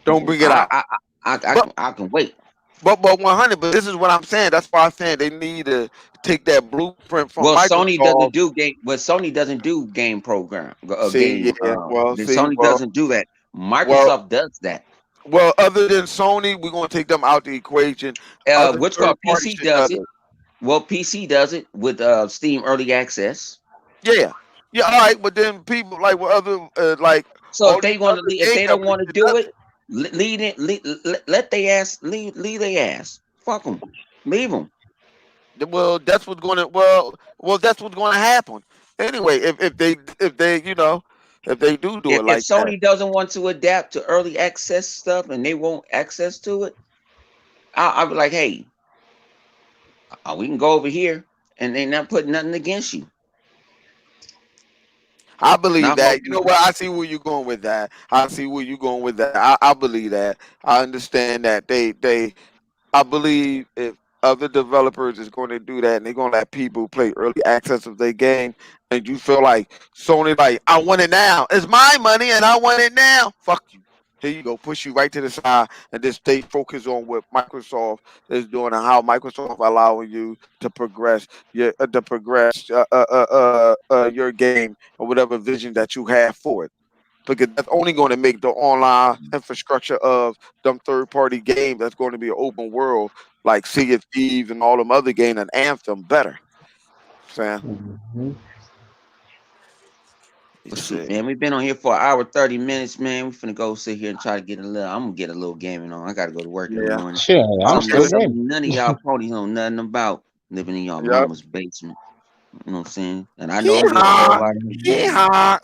Don't bring it I out. I I, I, But I can wait. but 100. But this is what I'm saying. That's why I'm saying they need to take that blueprint from Well, Sony Microsoft. doesn't do game. Well, Sony doesn't do game program. See, Game. yeah. Well, see, Sony doesn't do that. well, Microsoft does that. well. Other than Sony, we're gonna take them out the equation. Other What's third called party PC shit does does it. it. Well, PC does it with Steam Early Access. Yeah, yeah. All right, but then people like what other like So if all these they want to, other if game they don't companies want to that do does it, it. lead it. Let they ass leave their ass. Fuck them. Leave them. Well, that's what's going to that's what's going to happen anyway. If they if they do it If like that. Sony doesn't want to adapt to early access stuff and they won't access to it, I'll be like, hey, we can go over here and they not putting nothing against you. I believe Now, that. You know what? I see where you're going with that. I see where you're going with that. I believe that. I understand that I believe if other developers is going to do that and they're going to let people play early access of their game, and you feel like Sony, like, I want it now. It's my money and I want it now. Fuck you. Here you go. Push you right to the side and just stay focused on what Microsoft is doing and how Microsoft allowing you to progress your game or whatever vision that you have for it, because that's only going to make the online infrastructure of them third party games that's going to be an open world like Sea of Thieves and all them other games and Anthem better. Sam, Mhm. you well, shoot, see. man, we've been on here for an hour 30 minutes, man. We finna go sit here and try to get a little. I'm gonna get a little gaming on. I gotta go to work in the Yeah. morning. Shit, I'm Something still Okay. ready. none of y'all ponies know nothing about living in your Yep. mama's basement. You know what I'm saying? And I know I'm getting a whole Yeehaw. lot of money. Yeehaw.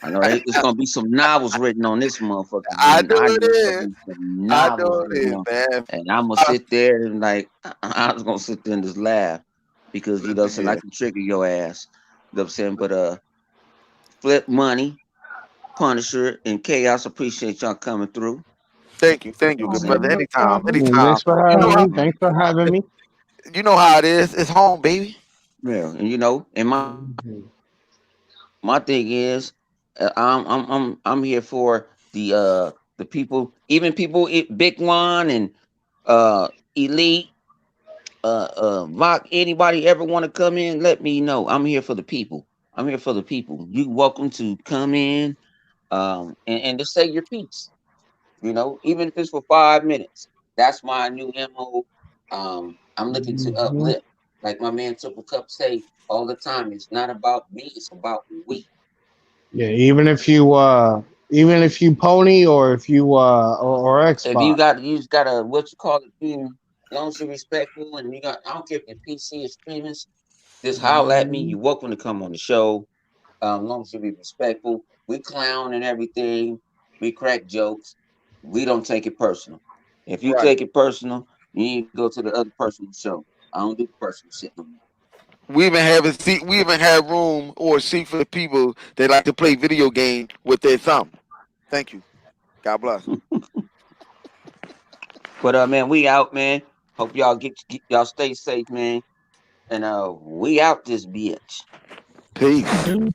I know it's gonna be some novels written on this motherfucker. I Man. know I know it it's gonna is. be some I novels know it written is, on, man. and I'm gonna Uh, sit there and like I was gonna sit there and just laugh because you know what I'm saying I yeah. can trigger your ass. You know what I'm saying? But Flip Money, Punisher, and Chaos. Appreciate y'all coming through. Thank you, Oh, good You know what I'm brother. saying? no Anytime, problem. anytime. Thanks for You know having how me. Thanks for having me. you know how it is. It's home, baby. Yeah, and you know, and Mhm. my thing is, I'm here for the people, even people, Big One and Elite, Vok, anybody ever want to come in, let me know. I'm here for the people. I'm here for the people. You welcome to come in, and just say your piece. You know, even if it's for 5 minutes. That's my new MO. I'm looking to Mhm. uplift. Like my man Triple Cup say all the time, it's not about me, it's about we. Yeah, even if you pony or if you or If you Xbox. got you just got a what you call it, as long as you're respectful and you got I don't care if you're PC or streamers, just holler at me. Mhm. You're welcome to come on the show. As long as you be respectful. We clown and everything. We crack jokes. We don't take it personal. If you Right. take it personal, you need to go to the other person's show. I don't do personal shit no more. We even have a seat. We even have room or a seat for the people that like to play video games with their thumb. Thank you. God bless. But man, we out, man. Hope y'all get y'all stay safe, man. And we out this bitch. Peace. Dude,